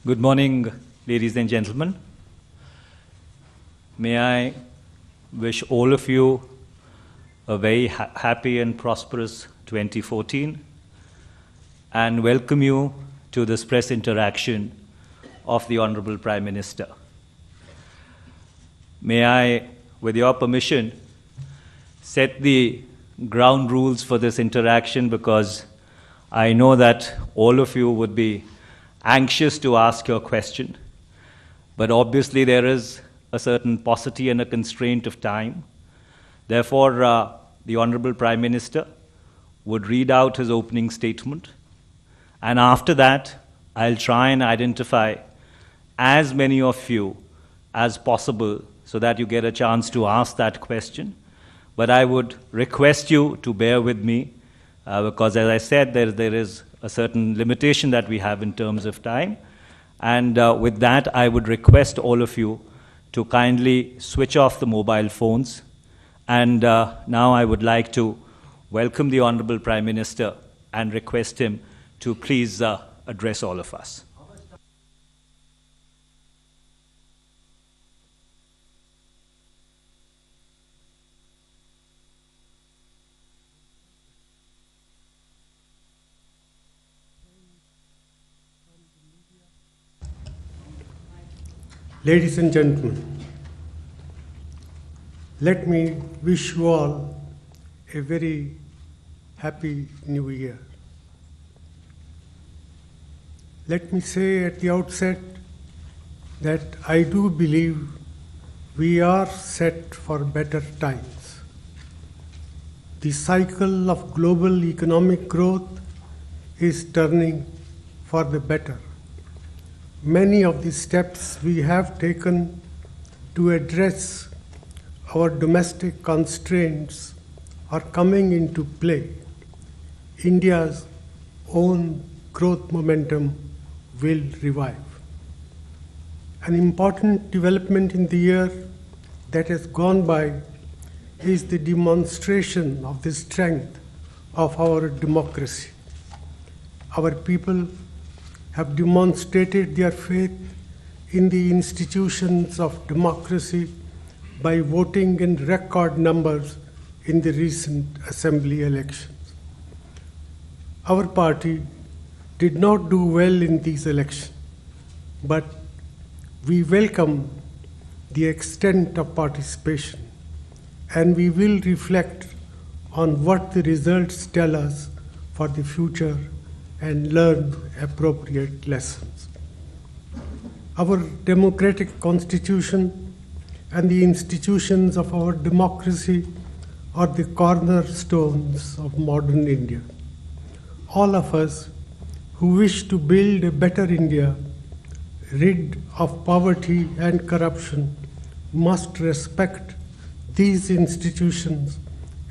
Good morning, ladies and gentlemen. May I wish all of you a very happy and prosperous 2014 and welcome you to this press interaction of the Honorable Prime Minister. May I, with your permission, set the ground rules for this interaction because I know that all of you would be anxious to ask your question, but obviously there is a certain paucity and a constraint of time. Therefore, the Honorable Prime Minister would read out his opening statement, and after that, I'll try and identify as many of you as possible so that you get a chance to ask that question. But I would request you to bear with me because, as I said, there is a certain limitation that we have in terms of time. And with that, I would request all of you to kindly switch off the mobile phones. And now I would like to welcome the Honorable Prime Minister and request him to please address all of us. Ladies and gentlemen, let me wish you all a very happy new year. Let me say at the outset that I do believe we are set for better times. The cycle of global economic growth is turning for the better. Many of the steps we have taken to address our domestic constraints are coming into play. India's own growth momentum will revive. An important development in the year that has gone by is the demonstration of the strength of our democracy. Our people have demonstrated their faith in the institutions of democracy by voting in record numbers in the recent assembly elections. Our party did not do well in these elections, but we welcome the extent of participation, and we will reflect on what the results tell us for the future and learn appropriate lessons. Our democratic constitution and the institutions of our democracy are the cornerstones of modern India. All of us who wish to build a better India, rid of poverty and corruption, must respect these institutions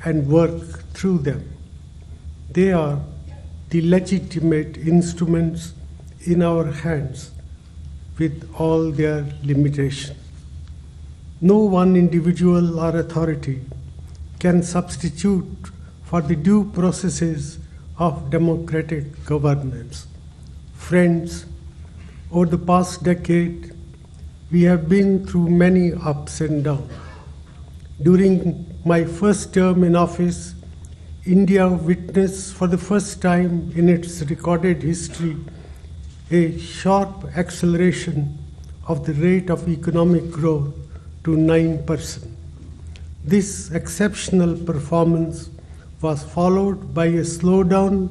and work through them. They are the legitimate instruments in our hands with all their limitations. No one individual or authority can substitute for the due processes of democratic governance. Friends, over the past decade, we have been through many ups and downs. During my first term in office, India witnessed for the first time in its recorded history a sharp acceleration of the rate of economic growth to 9%. This exceptional performance was followed by a slowdown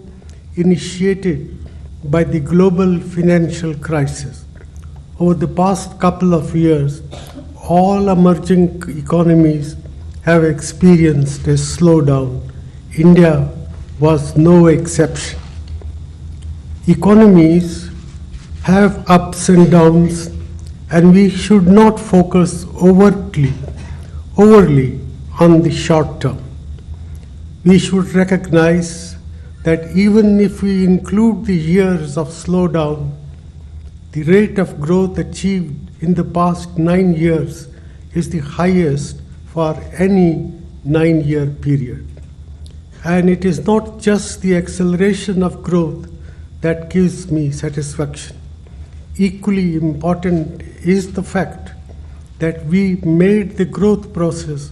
initiated by the global financial crisis. Over the past couple of years, all emerging economies have experienced a slowdown. India was no exception. Economies have ups and downs, and we should not focus overly on the short term. We should recognize that even if we include the years of slowdown, the rate of growth achieved in the past 9 years is the highest for any 9-year period. And it is not just the acceleration of growth that gives me satisfaction. equally important is the fact that we made the growth process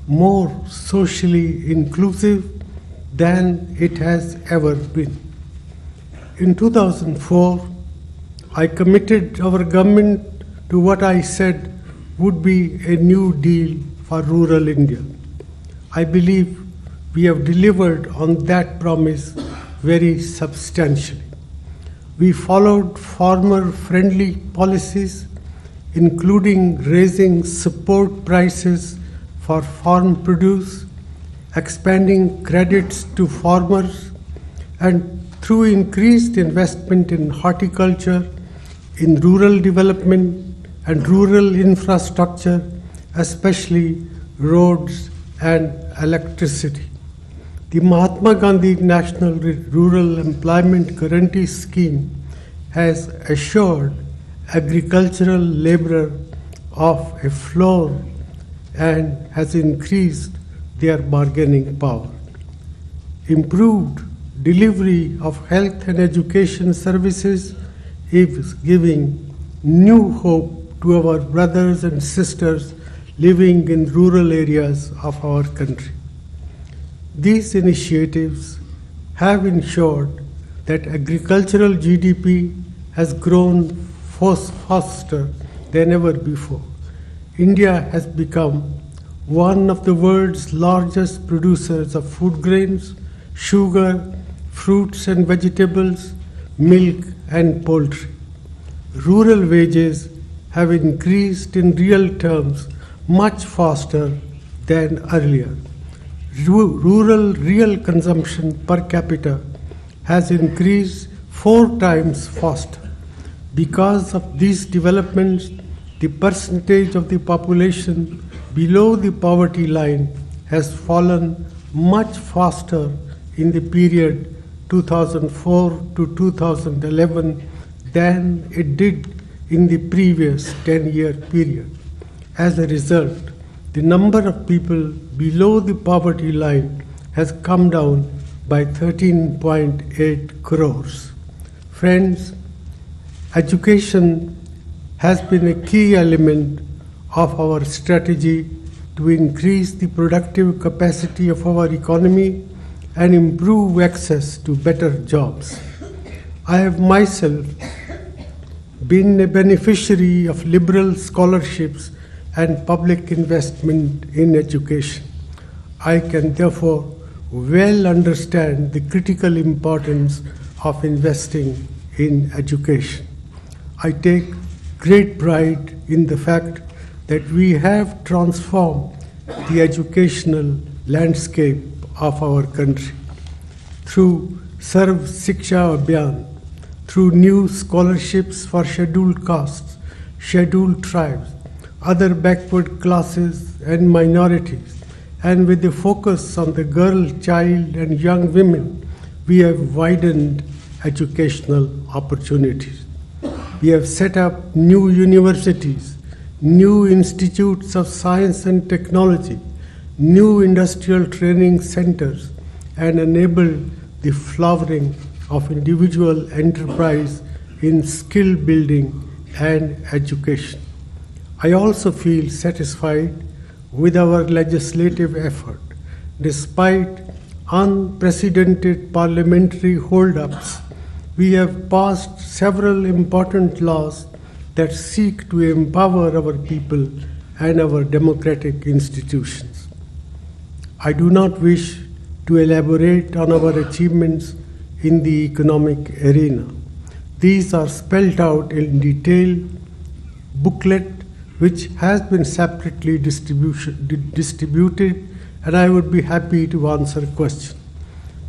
more socially inclusive than it has ever been. In 2004, I committed our government to what I said would be a new deal for rural India. I believe we have delivered on that promise very substantially. We followed farmer-friendly policies, including raising support prices for farm produce, expanding credits to farmers, and through increased investment in horticulture, in rural development and rural infrastructure, especially roads and electricity. The Mahatma Gandhi National Rural Employment Guarantee Scheme has assured agricultural laborer of a floor and has increased their bargaining power. Improved delivery of health and education services is giving new hope to our brothers and sisters living in rural areas of our country. These initiatives have ensured that agricultural GDP has grown faster than ever before. India has become one of the world's largest producers of food grains, sugar, fruits and vegetables, milk and poultry. Rural wages have increased in real terms much faster than earlier. Rural real consumption per capita has increased 4 times faster. Because of these developments, the percentage of the population below the poverty line has fallen much faster in the period 2004 to 2011 than it did in the previous 10-year period. As a result, the number of people below the poverty line has come down by 13.8 crores. Friends, education has been a key element of our strategy to increase the productive capacity of our economy and improve access to better jobs. I have myself been a beneficiary of liberal scholarships and public investment in education. I can therefore well understand the critical importance of investing in education. I take great pride in the fact that we have transformed the educational landscape of our country through Sarv Shiksha Abhiyan, through new scholarships for scheduled castes, scheduled tribes, other backward classes and minorities, and with the focus on the girl, child, and young women, we have widened educational opportunities. We have set up new universities, new institutes of science and technology, new industrial training centers, and enabled the flowering of individual enterprise in skill building and education. I also feel satisfied with our legislative effort. Despite unprecedented parliamentary hold-ups, we have passed several important laws that seek to empower our people and our democratic institutions. I do not wish to elaborate on our achievements in the economic arena. These are spelled out in detail booklet which has been separately distributed, and I would be happy to answer questions.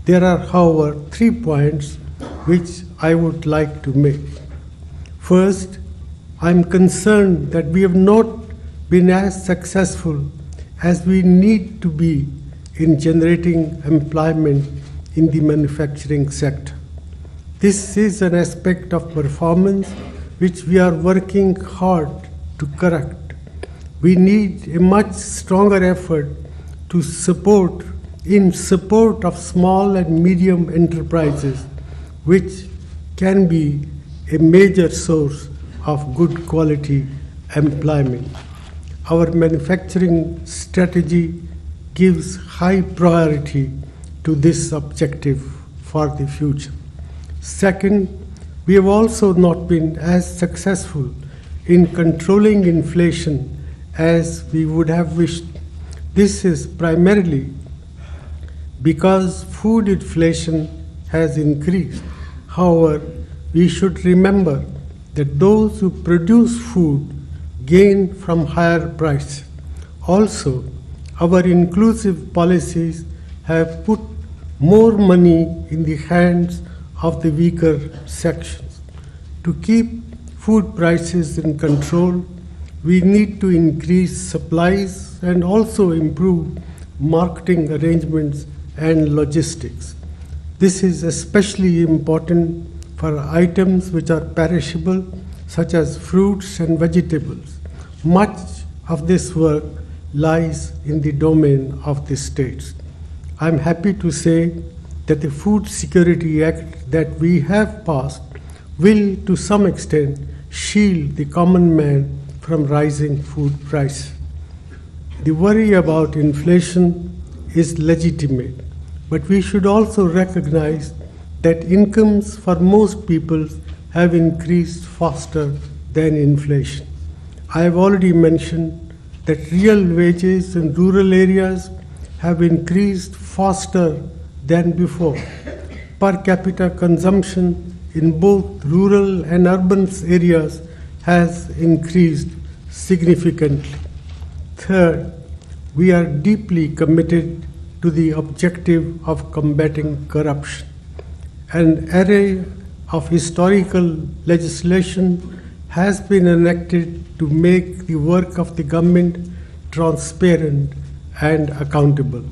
There are, however, 3 points which I would like to make. First, I am concerned that we have not been as successful as we need to be in generating employment in the manufacturing sector. This is an aspect of performance which we are working hard to correct. We need a much stronger effort to support of small and medium enterprises, which can be a major source of good quality employment. Our manufacturing strategy gives high priority to this objective for the future. Second, we have also not been as successful in controlling inflation as we would have wished. This is primarily because food inflation has increased. However, we should remember that those who produce food gain from higher prices. Also, our inclusive policies have put more money in the hands of the weaker sections. To keep food prices in control, we need to increase supplies and also improve marketing arrangements and logistics. This is especially important for items which are perishable, such as fruits and vegetables. Much of this work lies in the domain of the states. I am happy to say that the Food Security Act that we have passed will, to some extent, shield the common man from rising food prices. The worry about inflation is legitimate, but we should also recognize that incomes for most people have increased faster than inflation. I have already mentioned that real wages in rural areas have increased faster than before. Per capita consumption in both rural and urban areas has increased significantly. Third, we are deeply committed to the objective of combating corruption. An array of historical legislation has been enacted to make the work of the government transparent and accountable.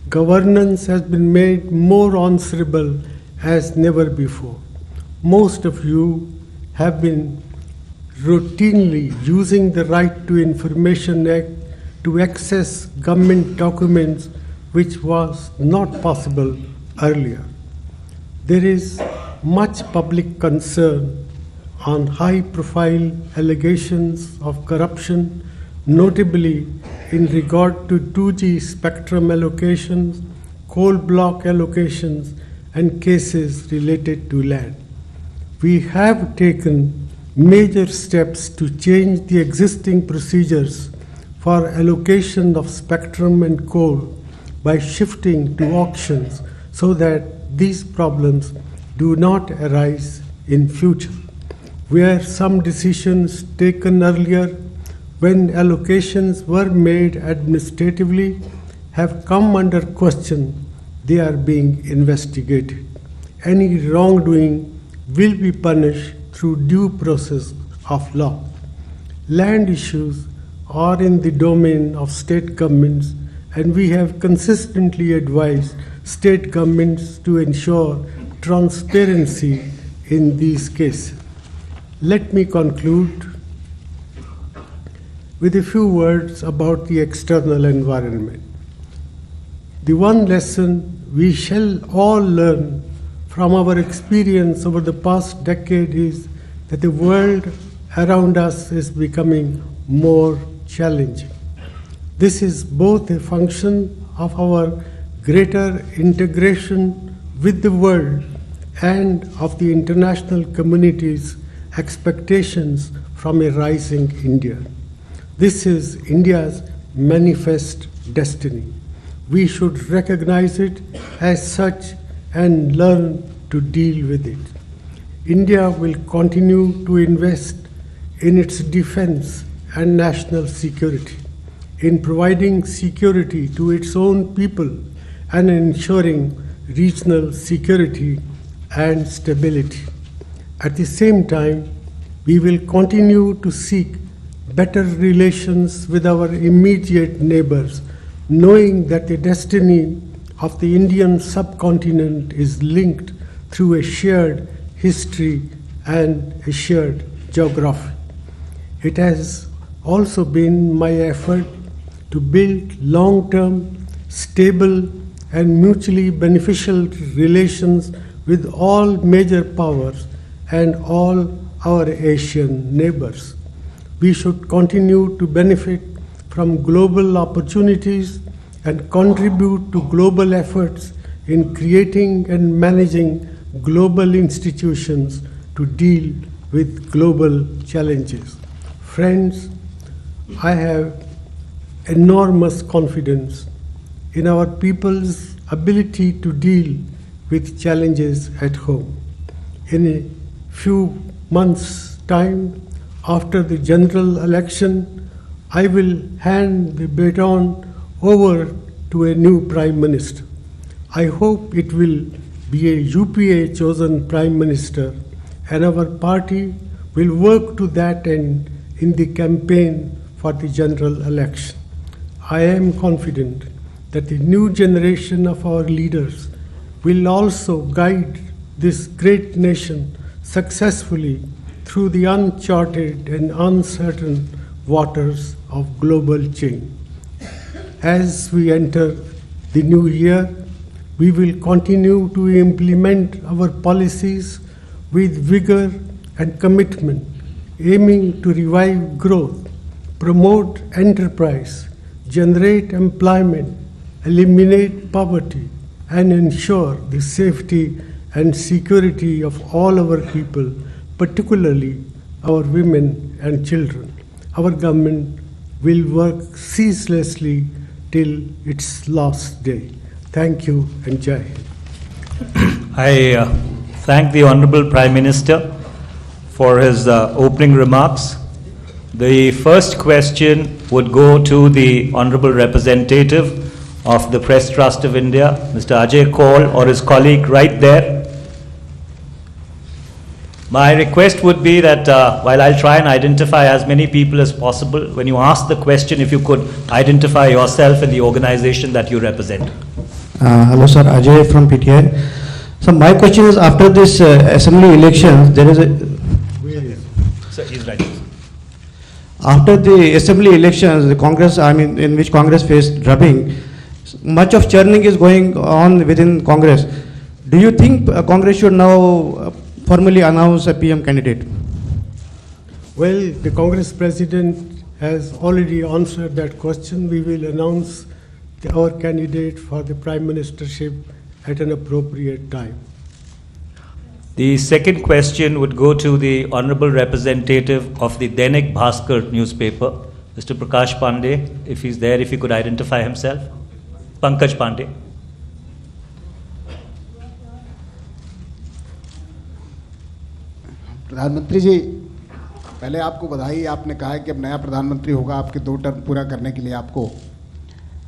Governance has been made more answerable as never before. Most of you have been routinely using the Right to Information Act to access government documents, which was not possible earlier. There is much public concern on high-profile allegations of corruption, notably in regard to 2G spectrum allocations, coal block allocations, and cases related to land. We have taken major steps to change the existing procedures for allocation of spectrum and coal by shifting to auctions so that these problems do not arise in future. Where some decisions taken earlier when allocations were made administratively have come under question, they are being investigated. Any wrongdoing will be punished through due process of law. Land issues are in the domain of state governments, and we have consistently advised state governments to ensure transparency in these cases. Let me conclude with a few words about the external environment. The one lesson we shall all learn from our experience over the past decade is that the world around us is becoming more challenging. This is both a function of our greater integration with the world and of the international community's expectations from a rising India. This is India's manifest destiny. We should recognize it as such and learn to deal with it. India will continue to invest in its defense and national security, in providing security to its own people and ensuring regional security and stability. At the same time, we will continue to seek better relations with our immediate neighbors, knowing that the destiny of the Indian subcontinent is linked through a shared history and a shared geography. It has also been my effort to build long-term, stable, and mutually beneficial relations with all major powers and all our Asian neighbors. We should continue to benefit from global opportunities and contribute to global efforts in creating and managing global institutions to deal with global challenges. Friends, I have enormous confidence in our people's ability to deal with challenges at home. In a few months' time, after the general election, I will hand the baton over to a new Prime Minister. I hope it will be a UPA chosen Prime Minister, and our party will work to that end in the campaign for the general election. I am confident that the new generation of our leaders will also guide this great nation successfully through the uncharted and uncertain waters of global change. As we enter the new year, we will continue to implement our policies with vigor and commitment, aiming to revive growth, promote enterprise, generate employment, eliminate poverty, and ensure the safety and security of all our people, particularly our women and children. Our government will work ceaselessly till its last day. Thank you and Jai Hind. I thank the Honorable Prime Minister for his opening remarks. The first question would go to the Honorable Representative of the Press Trust of India, Mr. Ajay Kaul, or his colleague right there. My request would be that while I'll try and identify as many people as possible, when you ask the question, if you could identify yourself and the organization that you represent. Hello sir, Ajay from PTI. So my question is, after this assembly elections, there is a... Sir, he's right. After the assembly elections, the Congress, in which Congress faced drubbing, much of churning is going on within Congress. Do you think Congress should now formally announce a PM candidate? Well, the Congress President has already answered that question. We will announce our candidate for the Prime Ministership at an appropriate time. The second question would go to the Honorable Representative of the Dainik Bhaskar newspaper, Mr. Prakash Pandey, if he's there, if he could identify himself. Pankaj Pandey. प्रधानमंत्री जी, पहले आपको बधाई। आपने कहा है कि अब नया प्रधानमंत्री होगा आपके 2 टर्म पूरा करने के लिए। आपको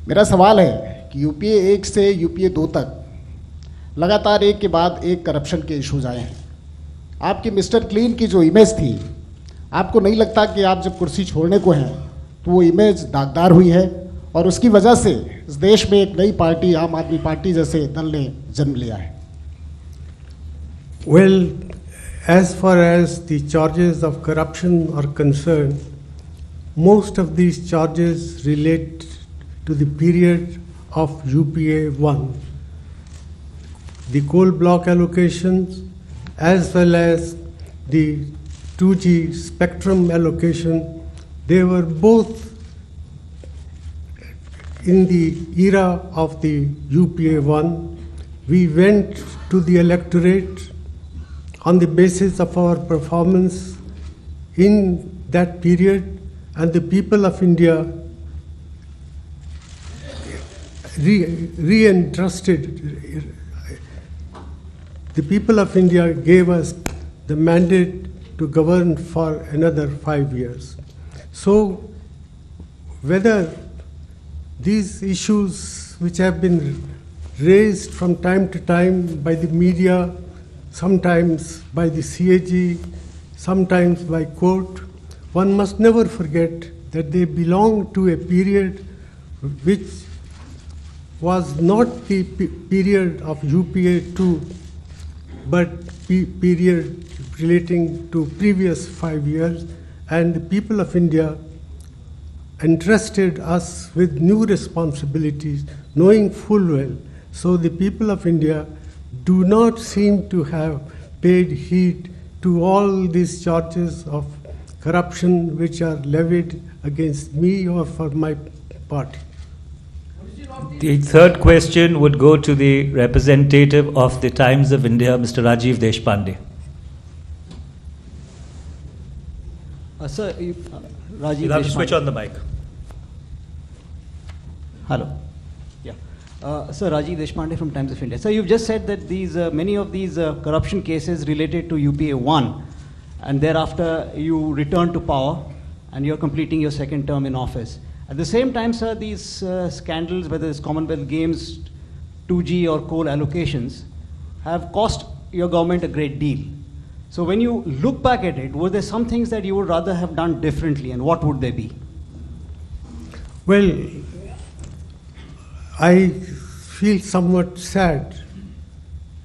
मेरा सवाल है कि यूपीए 1 से यूपीए 2 तक लगातार एक के बाद एक करप्शन के इश्यूज आए हैं। आपकी मिस्टर क्लीन की जो इमेज थी, आपको नहीं लगता कि आप जब कुर्सी छोड़ने को हैं तो वो इमेज दागदार हुई है और उसकी वजह से इस देश में एक नई पार्टी, आम आदमी पार्टी जैसे दल ने जन्म लिया है? Well, as far as the charges of corruption are concerned, most of these charges relate to the period of UPA 1. The coal block allocations as well as the 2G spectrum allocation, they were both in the era of the UPA 1. We went to the electorate on the basis of our performance in that period, and the people of India reentrusted. The people of India gave us the mandate to govern for another 5 years. So whether these issues which have been raised from time to time by the media, sometimes by the CAG, sometimes by court, one must never forget that they belong to a period which was not the period of UPA 2, but period relating to previous 5 years, and the people of India entrusted us with new responsibilities, knowing full well. So the people of India do not seem to have paid heed to all these charges of corruption which are levied against me or for my party. The third question would go to the representative of the Times of India, Mr. Rajiv Deshpande. Sir, Rajiv You'll have to Deshpande. switch on the mic. Hello. Yeah. Sir, Rajiv Deshpande from Times of India. Sir, you've just said that these many of these corruption cases related to UPA 1, and thereafter you return to power and you're completing your second term in office. At the same time, sir, these scandals, whether it's Commonwealth Games, 2G or coal allocations, have cost your government a great deal. So when you look back at it, were there some things that you would rather have done differently, and what would they be? Well, I feel somewhat sad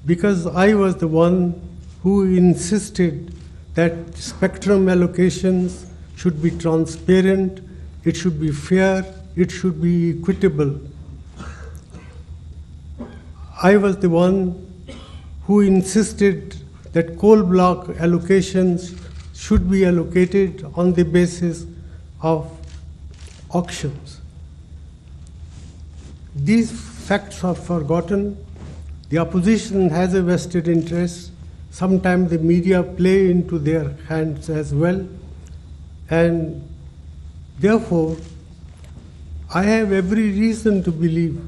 because I was the one who insisted that spectrum allocations should be transparent, it should be fair, it should be equitable. I was the one who insisted that coal block allocations should be allocated on the basis of auctions. These facts are forgotten. The opposition has a vested interest. Sometimes the media play into their hands as well. And therefore, I have every reason to believe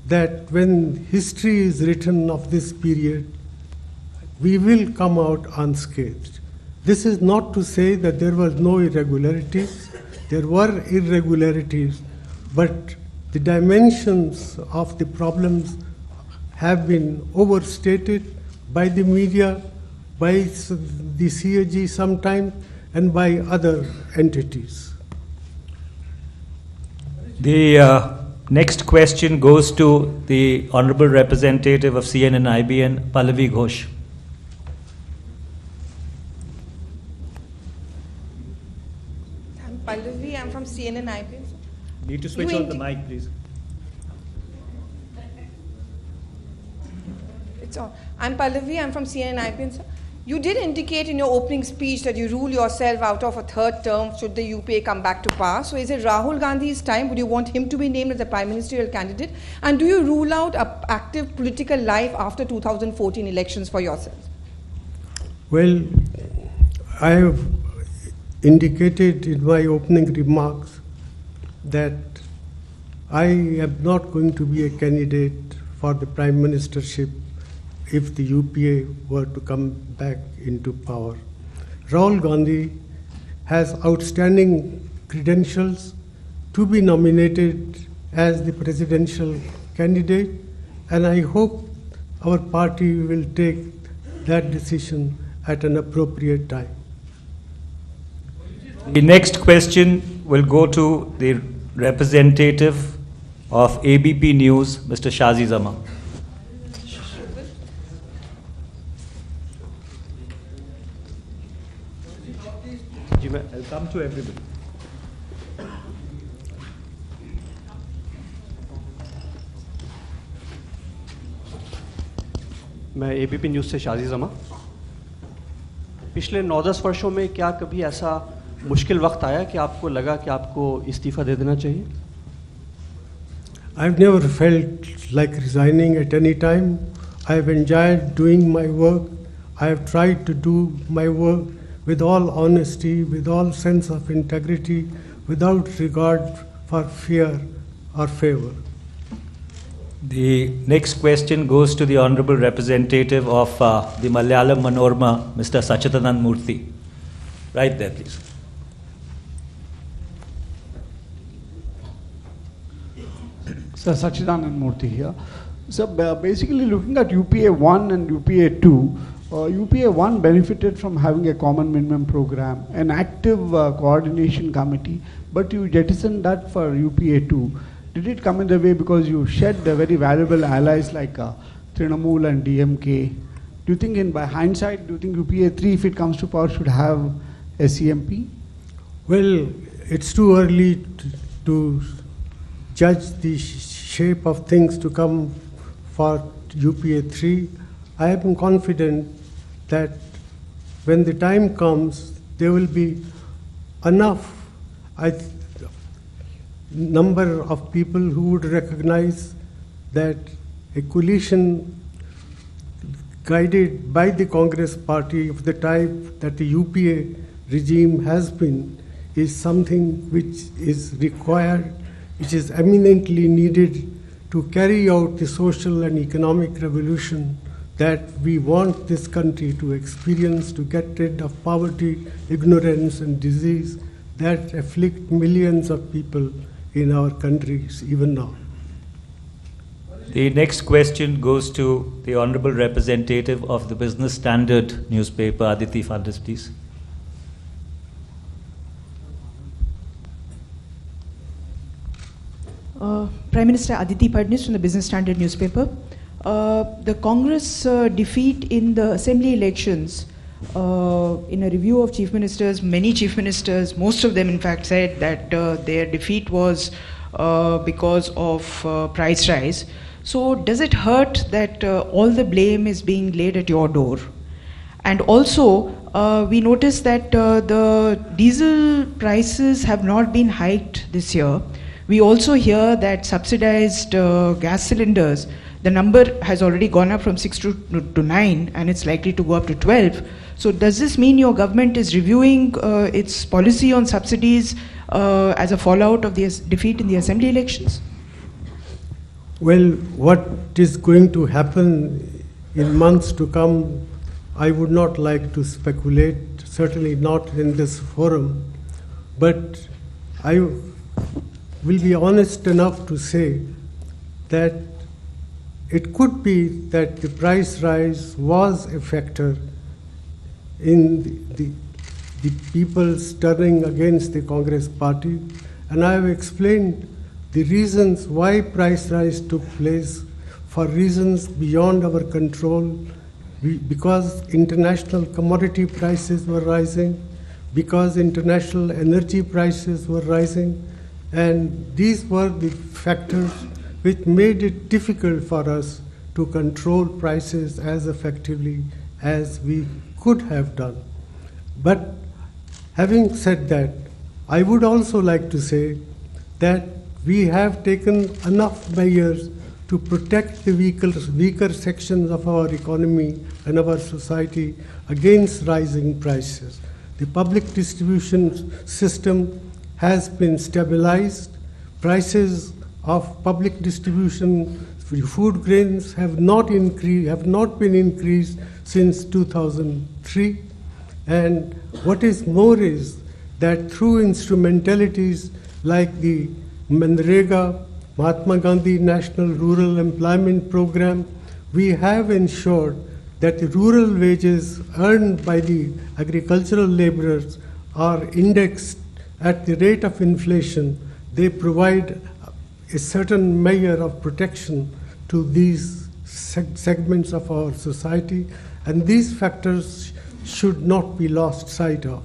that when history is written of this period, we will come out unscathed. This is not to say that there was no irregularities. There were irregularities, but the dimensions of the problems have been overstated by the media, by the CAG sometimes, and by other entities. The next question goes to the Honorable Representative of CNN-IBN, Pallavi Ghosh. I'm Pallavi, I'm from CNN-IBN. Need to switch on the mic, please. It's on. I'm Pallavi, I'm from CNN-IBN, sir. You did indicate in your opening speech that you rule yourself out of a third term should the UPA come back to power. So is it Rahul Gandhi's time? Would you want him to be named as the prime ministerial candidate? And do you rule out an active political life after 2014 elections for yourself? Well, I have indicated in my opening remarks that I am not going to be a candidate for the prime ministership if the UPA were to come back into power. Rahul Gandhi has outstanding credentials to be nominated as the presidential candidate, and I hope our party will take that decision at an appropriate time. The next question will go to the representative of ABP News, Mr. Shazi Zama. I'll come to everybody. मैं ABP news से शाजी जमा। पिछले 9-10 वर्षों में क्या कभी ऐसा मुश्किल वक्त आया कि आपको लगा कि आपको इस्तीफ़ा दे देना चाहिए? I've never felt like resigning at any time. I've enjoyed doing my work. I have tried to do my work with all honesty, with all sense of integrity, without regard for fear or favor. The next question goes to the Honorable Representative of the Malayalam Manorama, Mr. Sachidanand Murthy. Right there, please. Sir, Sachidanand Murthy here. So basically looking at UPA 1 and UPA 2, UPA 1 benefited from having a common minimum program, an active coordination committee, but you jettisoned that for UPA 2. Did it come in the way because you shed very valuable allies like Trinamool and DMK? Do you think by hindsight, do you think UPA 3, if it comes to power, should have a CMP? Well, it's too early to judge the shape of things to come for UPA 3. I am confident that when the time comes, there will be enough number of people who would recognize that a coalition guided by the Congress party of the type that the UPA regime has been is something which is required, which is eminently needed to carry out the social and economic revolution that we want this country to experience, to get rid of poverty, ignorance, and disease that afflict millions of people in our countries even now. The next question goes to the Honorable Representative of the Business Standard newspaper, Aditi Fadis, please. Prime Minister Aditi Fadnis from the Business Standard newspaper. The Congress defeat in the assembly elections, in a review of chief ministers, many chief ministers, most of them in fact said that their defeat was because of price rise. So does it hurt that all the blame is being laid at your door? And also, we noticed that the diesel prices have not been hiked this year. We also hear that subsidized gas cylinders, the number has already gone up from 6 to 9, and it's likely to go up to 12. So does this mean your government is reviewing its policy on subsidies as a fallout of the defeat in the assembly elections? Well, what is going to happen in months to come, I would not like to speculate, certainly not in this forum, but I will be honest enough to say that it could be that the price rise was a factor in the people turning against the Congress party, and I have explained the reasons why price rise took place, for reasons beyond our control, because international commodity prices were rising, because international energy prices were rising, and these were the factors which made it difficult for us to control prices as effectively as we could have done. But having said that, I would also like to say that we have taken enough measures to protect the weaker sections of our economy and our society against rising prices. The public distribution system has been stabilized. Prices of public distribution food grains have not been increased since 2003. And what is more is that through instrumentalities like the Manrega, Mahatma Gandhi National Rural Employment Program, we have ensured that the rural wages earned by the agricultural laborers are indexed at the rate of inflation. They provide a certain measure of protection to these segments of our society, and these factors should not be lost sight of.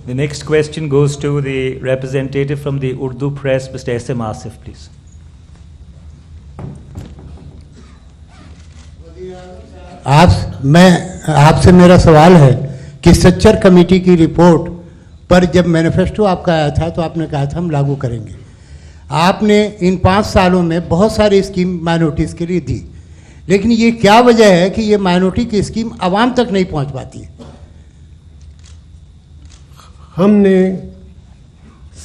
The next question goes to the representative from the Urdu press, Mr. S.M. Asif, please. आपसे मेरा सवाल है कि Sachar committee की report पर जब manifesto आपका आया था तो आपने कहा था हम लागू करेंगे। आपने इन 5 सालों में बहुत सारी स्कीम माइनॉरिटीज़ के लिए दी, लेकिन ये क्या वजह है कि ये माइनॉरिटी की स्कीम आवाम तक नहीं पहुंच पाती है? हमने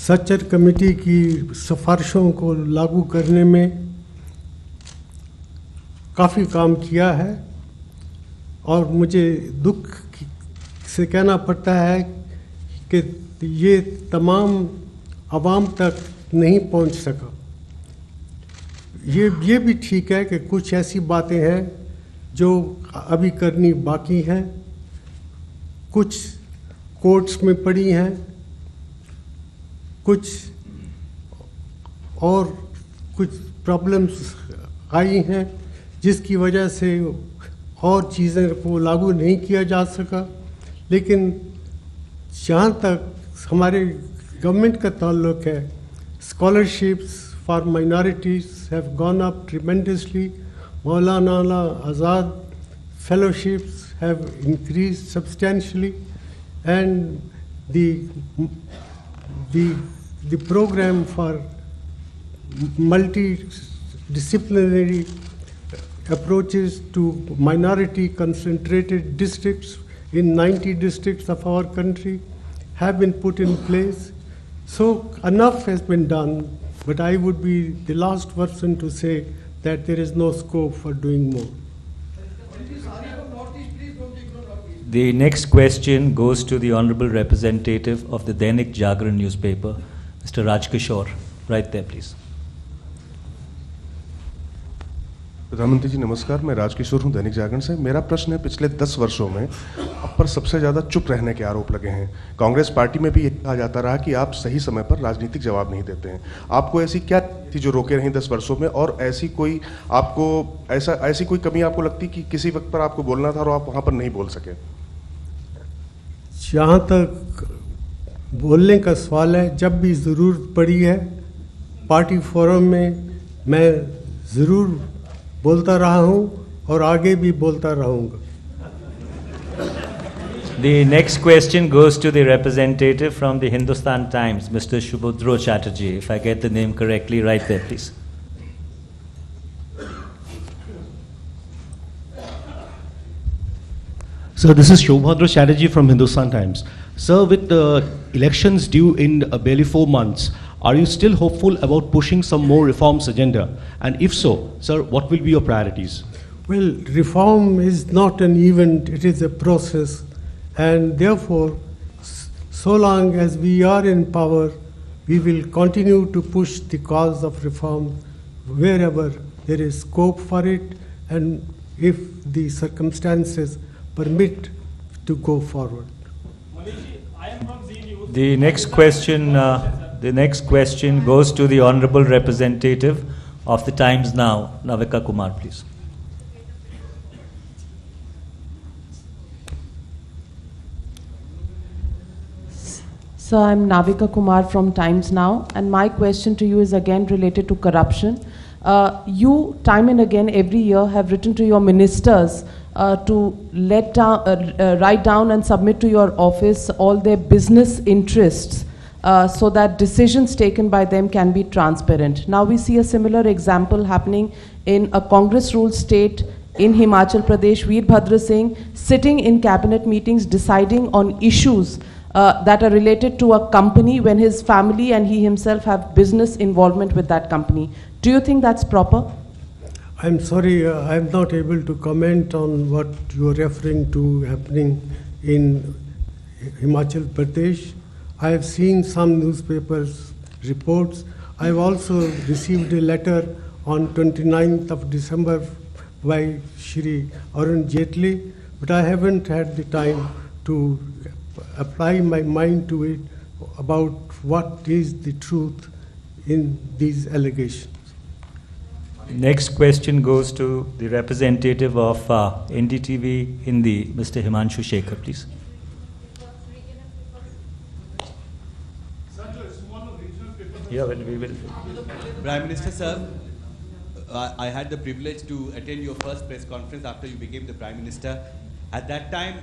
सच्चर कमेटी की सिफारिशों को लागू करने में काफ़ी काम किया है, और मुझे दुख से कहना पड़ता है कि ये तमाम आवाम तक नहीं पहुंच सका। ये भी ठीक है कि कुछ ऐसी बातें हैं जो अभी करनी बाकी हैं, कुछ कोर्ट्स में पड़ी हैं, कुछ प्रॉब्लम्स आई हैं जिसकी वजह से और चीज़ें को लागू नहीं किया जा सका। लेकिन जहाँ तक हमारे गवर्नमेंट का ताल्लुक है, scholarships for minorities have gone up tremendously. Maulana Azad fellowships have increased substantially, and the program for multidisciplinary approaches to minority concentrated districts in 90 districts of our country have been put in place. So enough has been done, but I would be the last person to say that there is no scope for doing more. The next question goes to the Honorable Representative of the Dainik Jagran newspaper, Mr. Rajkishore. Right there, please. प्रधानमंत्री जी नमस्कार, मैं राजकिशोर हूं दैनिक जागरण से। मेरा प्रश्न है, पिछले 10 वर्षों में आप पर सबसे ज़्यादा चुप रहने के आरोप लगे हैं। कांग्रेस पार्टी में भी ये कहा जाता रहा कि आप सही समय पर राजनीतिक जवाब नहीं देते हैं। आपको ऐसी क्या थी जो रोके रही 10 वर्षों में, और ऐसी कोई कमी आपको लगती कि किसी वक्त पर आपको बोलना था और आप वहाँ पर नहीं बोल सके? जहाँ तक बोलने का सवाल है, जब भी ज़रूरत पड़ी है पार्टी फोरम में मैं ज़रूर बोलता रहा हूँ और आगे भी बोलता रहूँगा। The next question goes to the representative from the Hindustan Times, Mr. Shubhodro Chatterjee. If I get the name correctly, right there, please. So this is Shubhodro Chatterjee from Hindustan Times. Sir, with the elections due in barely 4 months, are you still hopeful about pushing some more reforms agenda? And if so, sir, what will be your priorities? Well, reform is not an event, it is a process. And therefore, so long as we are in power, we will continue to push the cause of reform wherever there is scope for it, and if the circumstances permit to go forward. The next question goes to the Honorable Representative of the Times Now, Navika Kumar, please. So I'm Navika Kumar from Times Now, and my question to you is again related to corruption. You, time and again, every year, have written to your ministers to write down and submit to your office all their business interests so that decisions taken by them can be transparent. Now we see a similar example happening in a Congress-ruled state in Himachal Pradesh. Veerbhadra Singh sitting in cabinet meetings deciding on issues that are related to a company when his family and he himself have business involvement with that company. Do you think that's proper? I'm sorry, I'm not able to comment on what you're referring to happening in Himachal Pradesh. I have seen some newspapers reports. I've also received a letter on 29th of December by Shri Arun Jaitley, but I haven't had the time to apply my mind to it about what is the truth in these allegations. Next question goes to the representative of NDTV Hindi, Mr. Himanshu Shekhar, please. Yeah, well, we will. Prime Minister, sir, I had the privilege to attend your first press conference after you became the Prime Minister. At that time,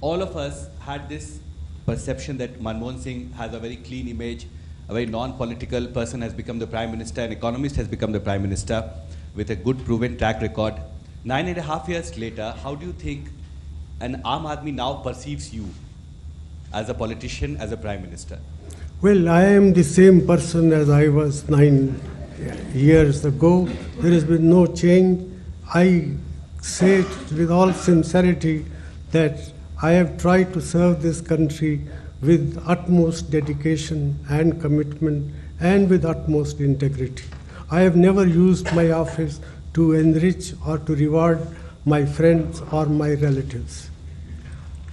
all of us had this perception that Manmohan Singh has a very clean image, a very non-political person has become the Prime Minister, an economist has become the Prime Minister with a good proven track record. 9.5 years later, how do you think an Aam Aadmi now perceives you as a politician, as a Prime Minister? Well, I am the same person as I was 9 years ago. There has been no change. I say it with all sincerity that I have tried to serve this country with utmost dedication and commitment and with utmost integrity. I have never used my office to enrich or to reward my friends or my relatives.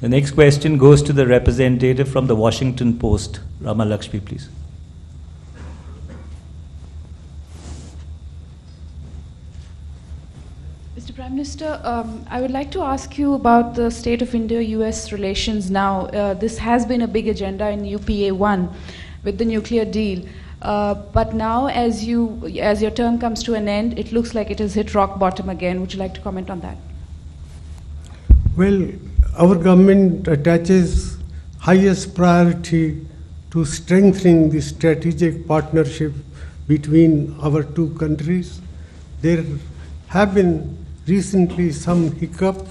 The next question goes to the representative from the Washington Post, Rama Lakshmi, please. Mr. Prime Minister, I would like to ask you about the state of India-US relations now. This has been a big agenda in UPA-1 with the nuclear deal. But now, as your term comes to an end, it looks like it has hit rock bottom again. Would you like to comment on that? Well, our government attaches highest priority to strengthening the strategic partnership between our two countries. There have been recently some hiccups,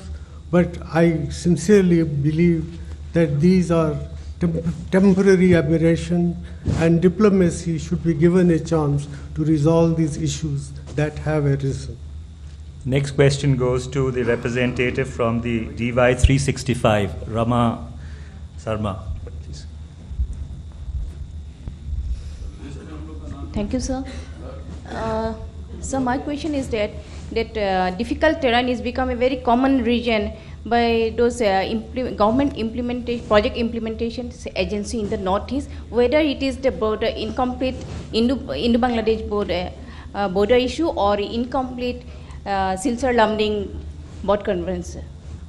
but I sincerely believe that these are temporary aberration, and diplomacy should be given a chance to resolve these issues that have arisen. Next question goes to the representative from the DY 365, Rama Sarma. Please. Thank you, sir. So my question is that difficult terrain is become a very common region by those government implementation, project implementation agency in the northeast, whether it is the border incomplete Indo-Bangladesh border issue or incomplete Silchar Lamding Board Conference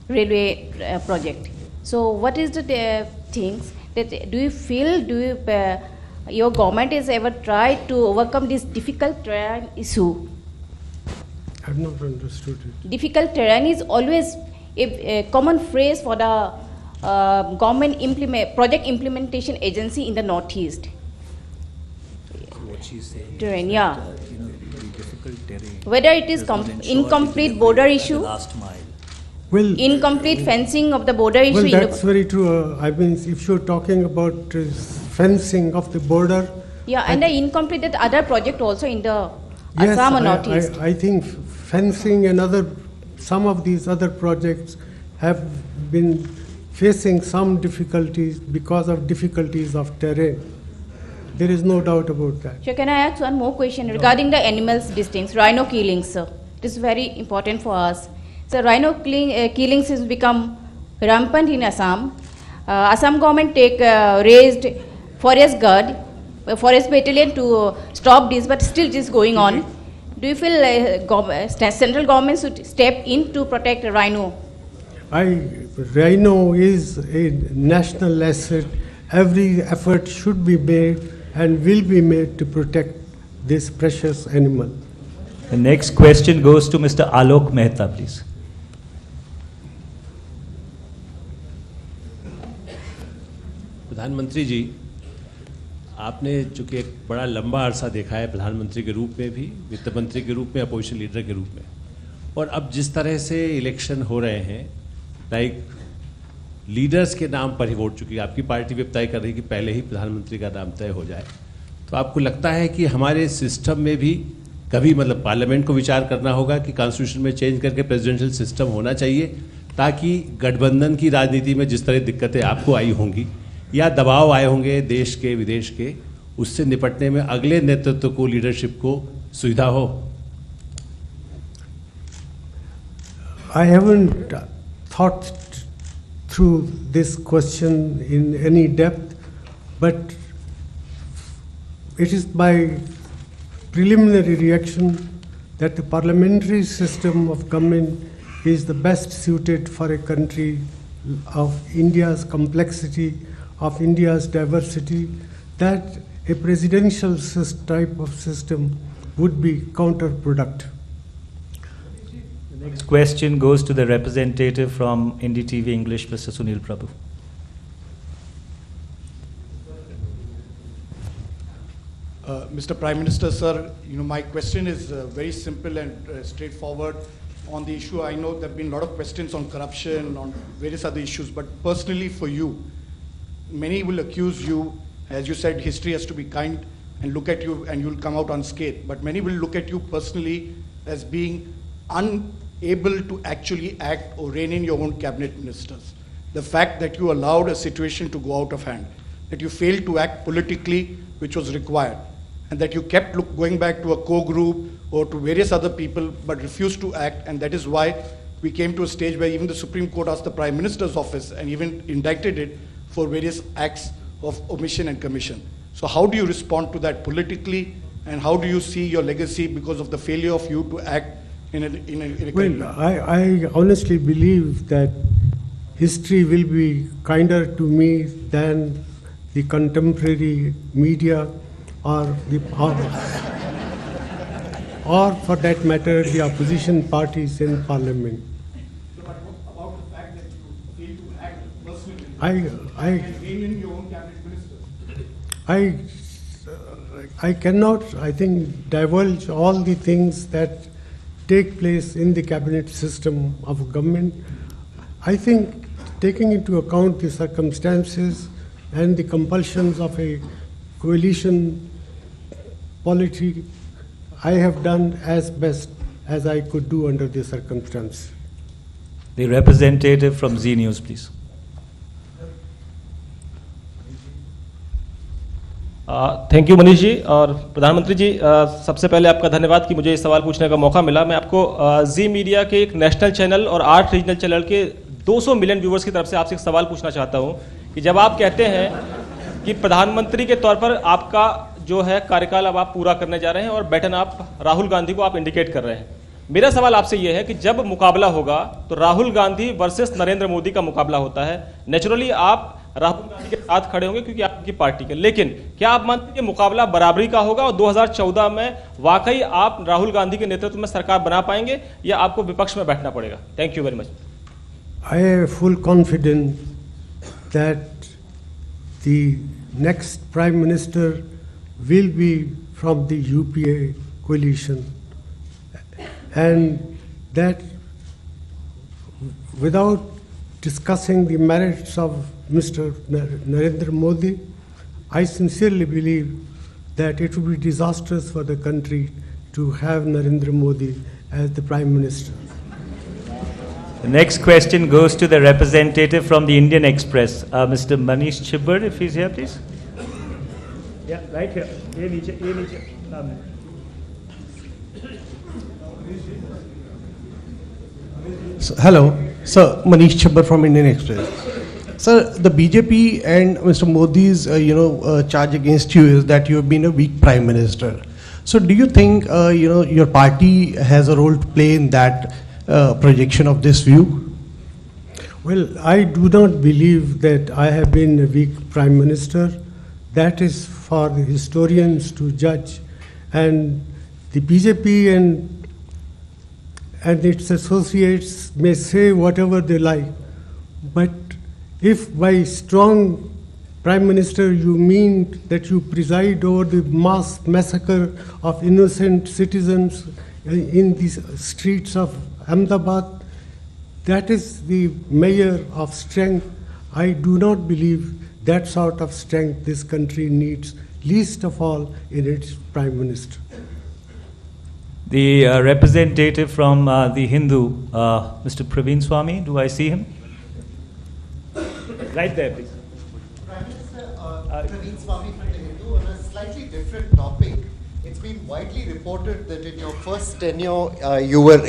railway project. So what is the things that do you feel, your government has ever tried to overcome this difficult terrain issue? I have not understood it. Difficult terrain is always a common phrase for the government project implementation agency in the northeast. What she's saying. Terrain, yeah. Difficult terrain. Whether it is incomplete border issue, last mile. Well, incomplete fencing of the border issue. Well, that's very true. I mean, if you're talking about fencing of the border. Yeah, and the incomplete other project also in the Yes, Assam or northeast. I think fencing and some of these other projects have been facing some difficulties because of difficulties of terrain. There is no doubt about that. So can I ask one more question regarding the animals distincts, rhino killings, sir? It is very important for us. So rhino killings has become rampant in Assam. Assam government raised forest guard, forest battalion to stop this, but still it is going on. Do you feel central government should step in to protect rhino? Rhino is a national asset. Every effort should be made and will be made to protect this precious animal. The next question goes to Mr. Alok Mehta, please. प्रधानमंत्री जी, आपने चूँकि एक बड़ा लंबा अरसा देखा है प्रधानमंत्री के रूप में भी, वित्त मंत्री के रूप में, अपोजिशन लीडर के रूप में, और अब जिस तरह से इलेक्शन हो रहे हैं, लाइक लीडर्स के नाम पर ही वोट, चूँकि आपकी पार्टी भी तय कर रही कि पहले ही प्रधानमंत्री का नाम तय हो जाए, तो आपको लगता है कि हमारे सिस्टम में भी कभी मतलब पार्लियामेंट को विचार करना होगा कि कॉन्स्टिट्यूशन में चेंज करके प्रेसिडेंशियल सिस्टम होना चाहिए, ताकि गठबंधन की राजनीति में जिस तरह दिक्कतें आपको आई होंगी या दबाव आए होंगे देश के विदेश के, उससे निपटने में अगले नेतृत्व को, लीडरशिप को सुविधा हो? I haven't thought through this question in any depth, but it is my preliminary reaction that the parliamentary system of government is the best suited for a country of India's complexity, of India's diversity, that a presidential type of system would be counterproductive. The next question goes to the representative from NDTV English, Mr. Sunil Prabhu. Mr. Prime Minister, sir, my question is very simple and straightforward on the issue. I know there have been a lot of questions on corruption, on various other issues, but personally for you, many will accuse you, as you said, history has to be kind and look at you and you'll come out unscathed, but many will look at you personally as being unable to actually act or rein in your own cabinet ministers. The fact that you allowed a situation to go out of hand, that you failed to act politically, which was required, and that you kept going back to a core group or to various other people but refused to act, and that is why we came to a stage where even the Supreme Court asked the Prime Minister's office and even indicted it for various acts of omission and commission. So how do you respond to that politically, and how do you see your legacy because of the failure of you to act in a Well, I honestly believe that history will be kinder to me than the contemporary media or for that matter the opposition parties in parliament. About the fact that I cannot, I think, divulge all the things that take place in the cabinet system of government. I think, taking into account the circumstances and the compulsions of a coalition polity, I have done as best as I could do under the circumstances. The representative from Z News, please. Thank you Manish ji. और प्रधानमंत्री जी, सबसे पहले आपका धन्यवाद कि मुझे इस सवाल पूछने का मौका मिला। मैं आपको जी मीडिया के एक नेशनल चैनल और 8 रीजनल चैनल के 200 मिलियन व्यूवर्स की तरफ से आपसे एक सवाल पूछना चाहता हूं कि जब आप कहते हैं कि प्रधानमंत्री के तौर पर आपका जो है कार्यकाल अब आप पूरा करने जा रहे हैं और बैटन आप राहुल गांधी को आप इंडिकेट कर रहे हैं, मेरा सवाल आपसे यह है कि जब मुकाबला होगा तो राहुल गांधी वर्सेस नरेंद्र मोदी का मुकाबला होता है। नेचुरली आप राहुल गांधी के साथ खड़े होंगे क्योंकि आपकी पार्टी के, लेकिन क्या आप मानते हैं कि मुकाबला बराबरी का होगा और 2014 में वाकई आप राहुल गांधी के नेतृत्व में सरकार बना पाएंगे या आपको विपक्ष में बैठना पड़ेगा? Thank you very much. I have full confidence that the next Prime Minister will be from the UPA coalition, and that without discussing the merits of Mr. Narendra Modi, I sincerely believe that it would be disastrous for the country to have Narendra Modi as the Prime Minister. The next question goes to the representative from the Indian Express, Mr. Manish Chibber, if he's here, please. Yeah, right here. Ye niche. Hello, sir. Manish Chibber from Indian Express. Sir, the BJP and Mr. Modi's, charge against you is that you have been a weak Prime Minister. So, do you think, your party has a role to play in that projection of this view? Well, I do not believe that I have been a weak Prime Minister. That is for the historians to judge. And the BJP and its associates may say whatever they like. But if by strong Prime Minister you mean that you preside over the mass massacre of innocent citizens in the streets of Ahmedabad, that is the measure of strength. I do not believe that sort of strength this country needs, least of all in its Prime Minister. The representative from the Hindu, Mr. Praveen Swami, do I see him? Right there, please. Prime Minister, Praveen Swami from the Hindu, on a slightly different topic. It's been widely reported that in your first tenure, you were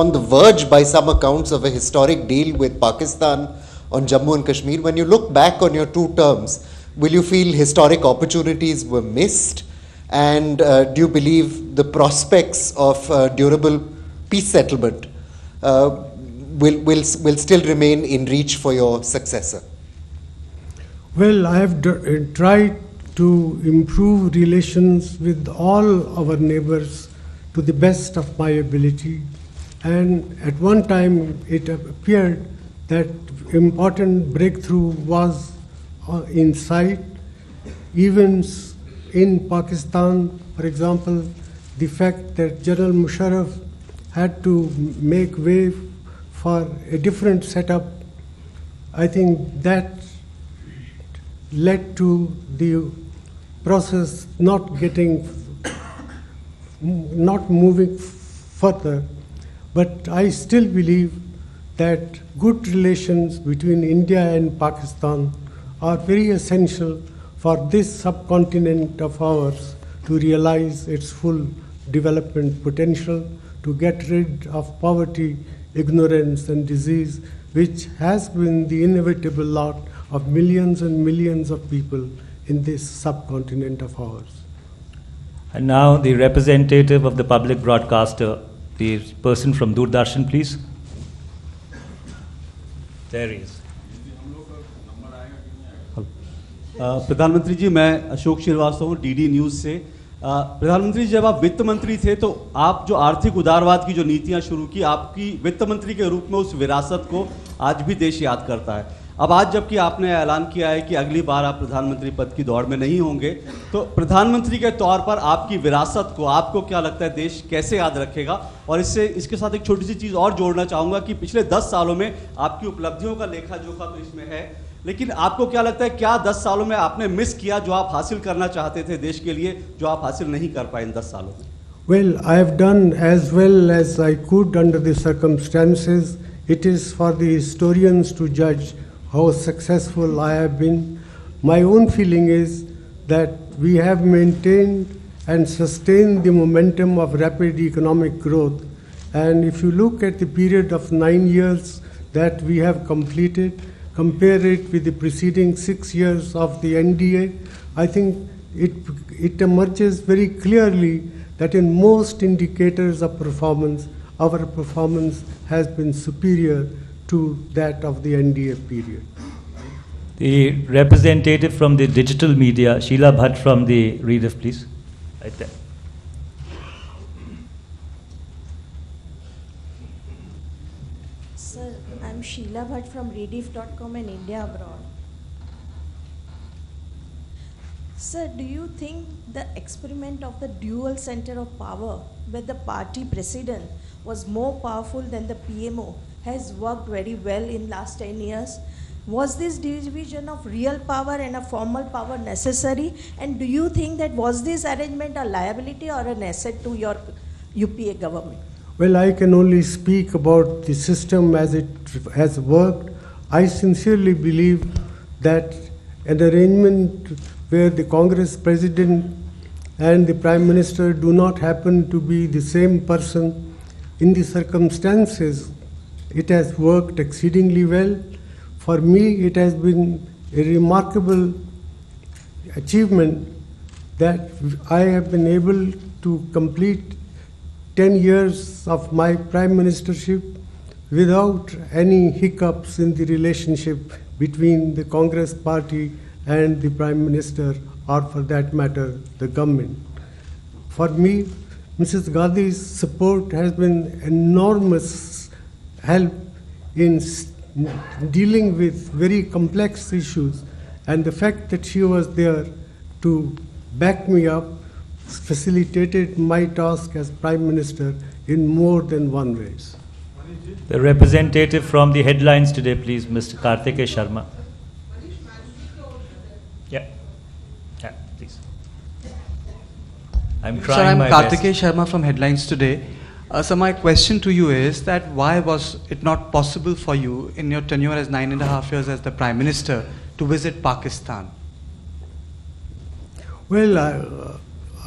on the verge, by some accounts, of a historic deal with Pakistan on Jammu and Kashmir. When you look back on your 2 terms, will you feel historic opportunities were missed? And do you believe the prospects of durable peace settlement will still remain in reach for your successor? Well, I have tried to improve relations with all our neighbors to the best of my ability. And at one time it appeared that important breakthrough was in sight. Events in Pakistan, for example, the fact that General Musharraf had to make way for a different setup, I think that led to the process not moving further. But I still believe that good relations between India and Pakistan are very essential for this subcontinent of ours to realize its full development potential, to get rid of poverty, ignorance, and disease, which has been the inevitable lot of millions and millions of people in this subcontinent of ours. And now the representative of the public broadcaster, the person from Doordarshan, please. There he is. प्रधानमंत्री जी, मैं अशोक श्रीवास्तव हूँ DD news से। प्रधानमंत्री जी, जब आप वित्त मंत्री थे तो आप जो आर्थिक उदारवाद की जो नीतियाँ शुरू की, आपकी वित्त मंत्री के रूप में उस विरासत को आज भी देश याद करता है। अब आज जबकि आपने ऐलान किया है कि अगली बार आप प्रधानमंत्री पद की दौड़ में नहीं होंगे, तो प्रधानमंत्री के तौर पर आपकी विरासत को, आपको क्या लगता है देश कैसे याद रखेगा? और इसके साथ एक छोटी सी चीज़ और जोड़ना चाहूँगा कि पिछले 10 सालों में आपकी उपलब्धियों का लेखा जोखा तो इसमें है, लेकिन आपको क्या लगता है क्या 10 सालों में आपने मिस किया जो आप हासिल करना चाहते थे देश के लिए, जो आप हासिल नहीं कर पाए इन 10 सालों में? Well, I have done as well as I could under the circumstances. It is for the historians to judge how successful I have been. My own feeling is that we have maintained and sustained the momentum of rapid economic growth. And if you look at the period of 9 years that we have completed, compare it with the preceding 6 years of the NDA, I think it emerges very clearly that in most indicators of performance, our performance has been superior to that of the NDA period. The representative from the digital media, Sheila Bhatt from the Rediff, please. Right there. Sir, I'm Sheila Bhatt from Rediff.com and India Abroad. Sir, do you think the experiment of the dual center of power, where the party president was more powerful than the PMO, has worked very well in last 10 years? Was this division of real power and a formal power necessary? And do you think that was this arrangement a liability or an asset to your UPA government? Well, I can only speak about the system as it has worked. I sincerely believe that an arrangement where the Congress president and the Prime Minister do not happen to be the same person, in the circumstances, it has worked exceedingly well. For me, it has been a remarkable achievement that I have been able to complete 10 years of my Prime Ministership without any hiccups in the relationship between the Congress party and the Prime Minister, or for that matter, the government. For me, Mrs. Gandhi's support has been enormous help in dealing with very complex issues, and the fact that she was there to back me up facilitated my task as Prime Minister in more than one way. The representative from the headlines today, please, Mr. Karthikeya Sharma. Yeah, please. I'm trying Sir, I'm my Karthikeya best. Sharma from Headlines Today. So my question to you is that why was it not possible for you in your tenure as 9.5 years as the Prime Minister to visit Pakistan? Well,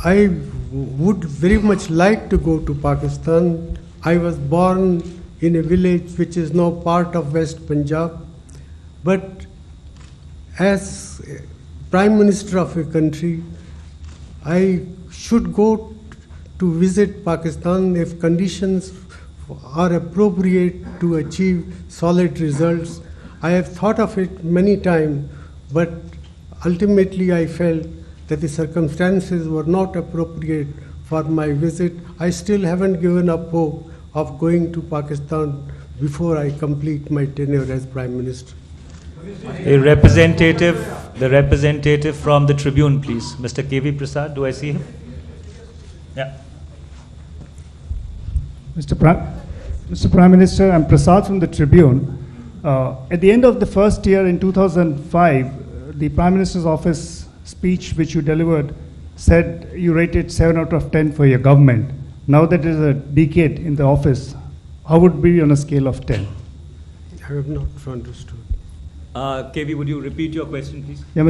I would very much like to go to Pakistan. I was born in a village which is now part of West Punjab, but as Prime Minister of a country, I should go to visit Pakistan if conditions are appropriate to achieve solid results. I have thought of it many times, but ultimately I felt that the circumstances were not appropriate for my visit. I still haven't given up hope of going to Pakistan before I complete my tenure as Prime Minister. The representative from the Tribune, please. Mr. K.V. Prasad, do I see him? Yeah. Mr. Prime Minister, I'm Prasad from the Tribune. At the end of the first year in 2005, the Prime Minister's office speech which you delivered said you rated 7 out of 10 for your government. Now that it is a decade in the office, how would it be on a scale of 10? I have not understood. KV, would you repeat your question, please? Yeah,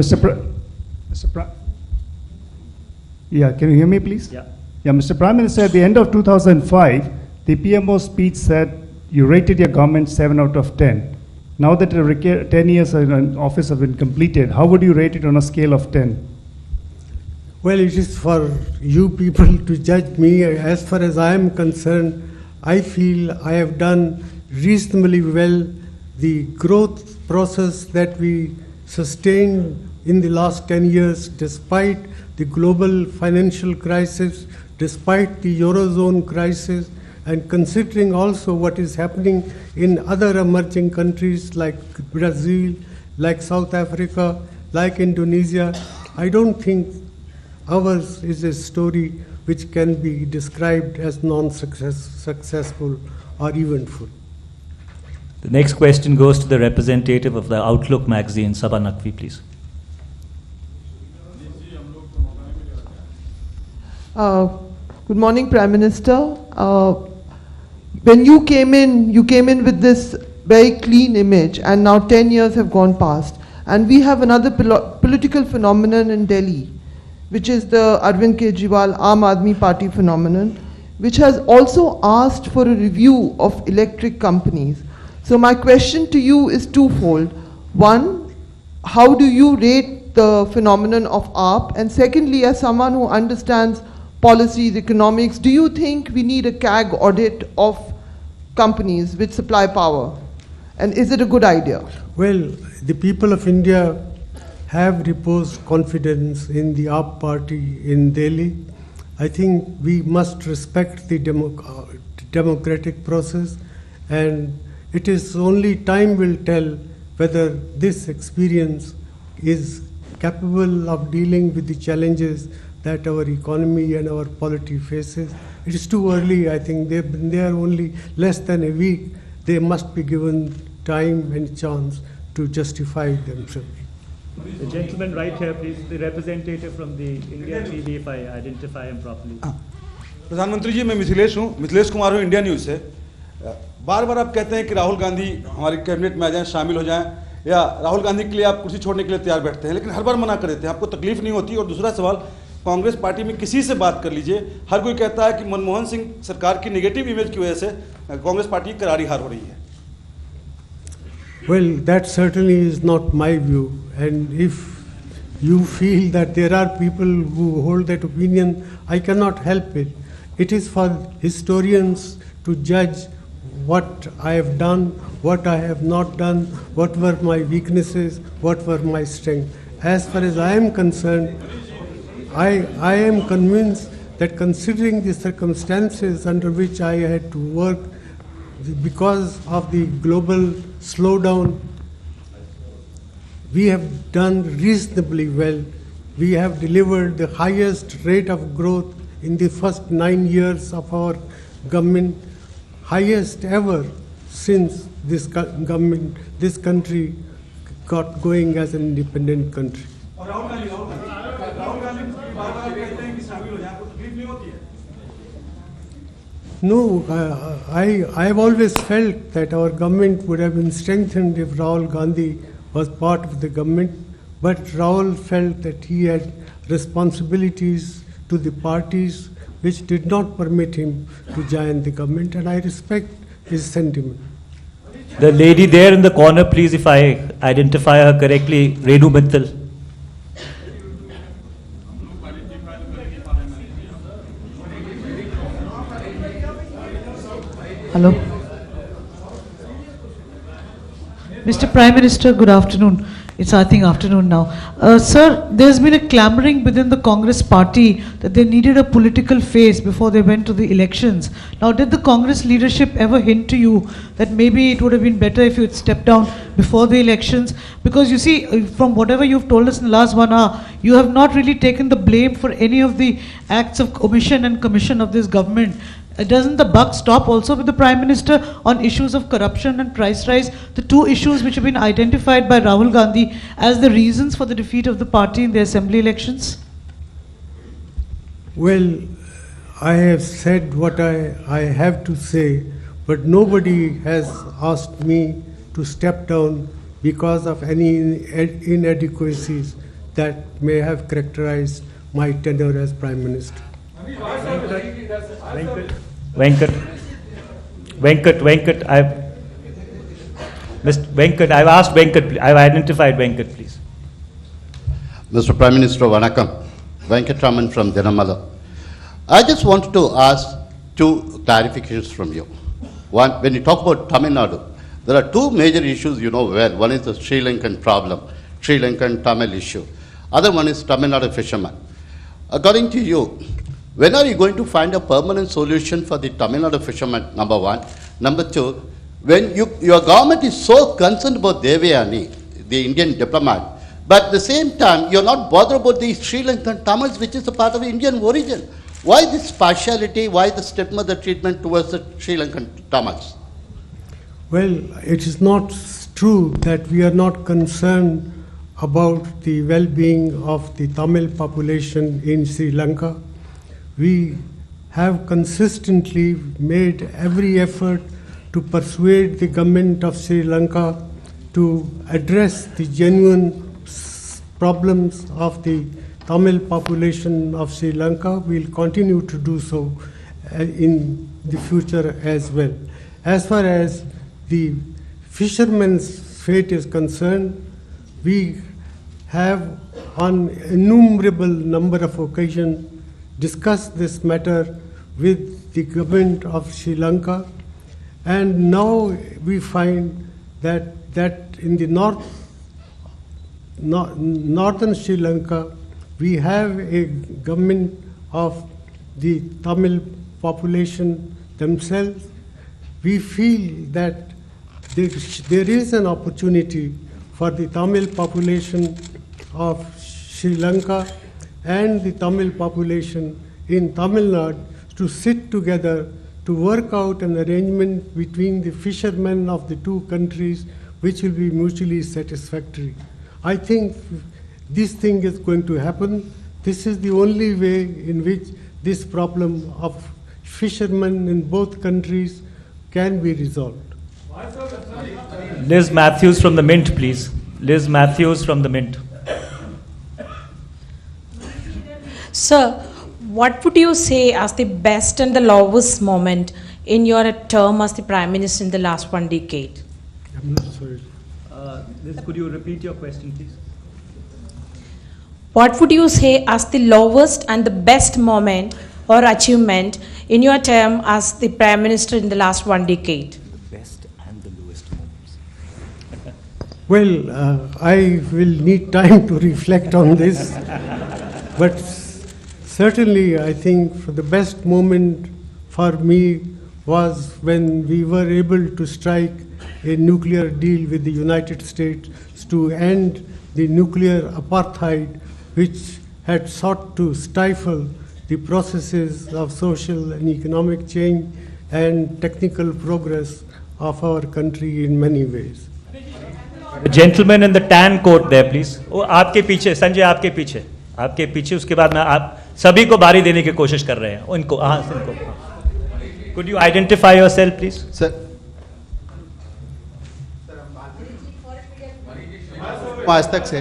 Yeah, can you hear me, please? Yeah. Yeah, Mr. Prime Minister, at the end of 2005, the PMO speech said you rated your government 7 out of 10. Now that 10 years in office have been completed, how would you rate it on a scale of 10? Well, it is for you people to judge me. As far as I am concerned, I feel I have done reasonably well. The growth process that we sustained in the last 10 years, despite the global financial crisis, despite the Eurozone crisis, and considering also what is happening in other emerging countries like Brazil like South Africa, like Indonesia. I don't think ours is a story which can be described as non-successful or eventful. The next question goes to the representative of the Outlook magazine, Sabah Naqvi, please. Good morning, Prime Minister. When you came in with this very clean image, and now 10 years have gone past, and we have another political phenomenon in Delhi, which is the Arvind Kejriwal Aam Aadmi Party phenomenon, which has also asked for a review of electric companies. So my question to you is twofold. One, how do you rate the phenomenon of AAP? And secondly, as someone who understands policies, economics, do you think we need a CAG audit of companies which supply power? And is it a good idea? Well, the people of India have reposed confidence in the AAP party in Delhi. I think we must respect the democratic process, and it is only time will tell whether this experience is capable of dealing with the challenges that our economy and our polity faces. It is too early. I think they've been there only less than a week. They must be given time and chance to justify themselves. The gentleman right here, please, the representative from the Indian TV, if I identify him properly. प्रधानमंत्री जी, मैं मिथिलेश हूँ, मिथिलेश कुमार हूँ, India news से। बार बार आप कहते हैं कि राहुल गांधी हमारी कैबिनेट में आ जाएं, शामिल हो जाएं, या राहुल गांधी के लिए आप कुर्सी छोड़ने के लिए तैयार बैठते हैं, लेकिन हर बार मना कर देते हैं, आपको तकलीफ नहीं होती। और दूसरा सवाल, कांग्रेस पार्टी में किसी से बात कर लीजिए, हर कोई कहता है कि मनमोहन सिंह सरकार की नेगेटिव इमेज की वजह से कांग्रेस पार्टी की करारी हार हो रही है। Well, that certainly is not my view, and if you feel that there are people who hold that opinion, I cannot help it. It is for historians to judge what I have done, what I have not done, what were my weaknesses, what were my strengths. As far as I am concerned, I am convinced that considering the circumstances under which I had to work, because of the global slowdown, we have done reasonably well. We have delivered the highest rate of growth in the first 9 years of our government, highest ever since this government, this country got going as an independent country. No, I have always felt that our government would have been strengthened if Rahul Gandhi was part of the government, but Rahul felt that he had responsibilities to the parties which did not permit him to join the government, and I respect his sentiment. The lady there in the corner, please, if I identify her correctly, Renu Mittal. Hello. Mr. Prime Minister, good afternoon. It's, I think, afternoon now. Sir, there's been a clamoring within the Congress party that they needed a political face before they went to the elections. Now, did the Congress leadership ever hint to you that maybe it would have been better if you had stepped down before the elections? Because you see, from whatever you've told us in the last 1 hour, you have not really taken the blame for any of the acts of omission and commission of this government. Doesn't the buck stop also with the Prime Minister on issues of corruption and price rise, the two issues which have been identified by Rahul Gandhi as the reasons for the defeat of the party in the assembly elections? Well, I have said what I have to say, but nobody has asked me to step down because of any inadequacies that may have characterized my tenure as Prime Minister. Venkat, I've asked Venkat, I've identified Venkat, please. Mr. Prime Minister, Vanakkam. Venkat Raman from Dinamala. I just wanted to ask two clarifications from you. One, when you talk about Tamil Nadu, there are two major issues you know well. One is the Sri Lankan problem, Sri Lankan Tamil issue. Other one is Tamil Nadu fishermen. According to you, when are you going to find a permanent solution for the Tamil Nadu fishermen, number one? Number two, when your government is so concerned about Devayani, the Indian diplomat. But at the same time, you're not bothered about the Sri Lankan Tamils, which is a part of Indian origin. Why this partiality? Why the stigma, the treatment towards the Sri Lankan Tamils? Well, it is not true that we are not concerned about the well-being of the Tamil population in Sri Lanka. We have consistently made every effort to persuade the government of Sri Lanka to address the genuine problems of the Tamil population of Sri Lanka. We'll continue to do so in the future as well. As far as the fishermen's fate is concerned, we have on innumerable number of occasions discussed this matter with the government of Sri Lanka, and now we find that in the northern Sri Lanka, we have a government of the Tamil population themselves. We feel that there is an opportunity for the Tamil population of Sri Lanka and the Tamil population in Tamil Nadu to sit together to work out an arrangement between the fishermen of the two countries which will be mutually satisfactory. I think this thing is going to happen. This is the only way in which this problem of fishermen in both countries can be resolved. Liz Matthews from the Mint, please. Liz Matthews from the Mint. Sir, what would you say as the best and the lowest moment in your term as the Prime Minister in the last 1 decade? I'm not sorry. Liz, could you repeat your question, please? What would you say as the lowest and the best moment or achievement in your term as the Prime Minister in the last 1 decade? The best and the lowest moments. Well, I will need time to reflect on this, but certainly I think the best moment for me was when we were able to strike a nuclear deal with the United States to end the nuclear apartheid, which had sought to stifle the processes of social and economic change and technical progress of our country in many ways. The gentleman in the tan coat there, please. वो आपके पीछे, संजय आपके पीछे, उसके बाद मैं आप सभी को बारी देने की कोशिश कर रहे हैं. उनको, हाँ, इनको. Could you identify yourself, please? Sir. आज तक से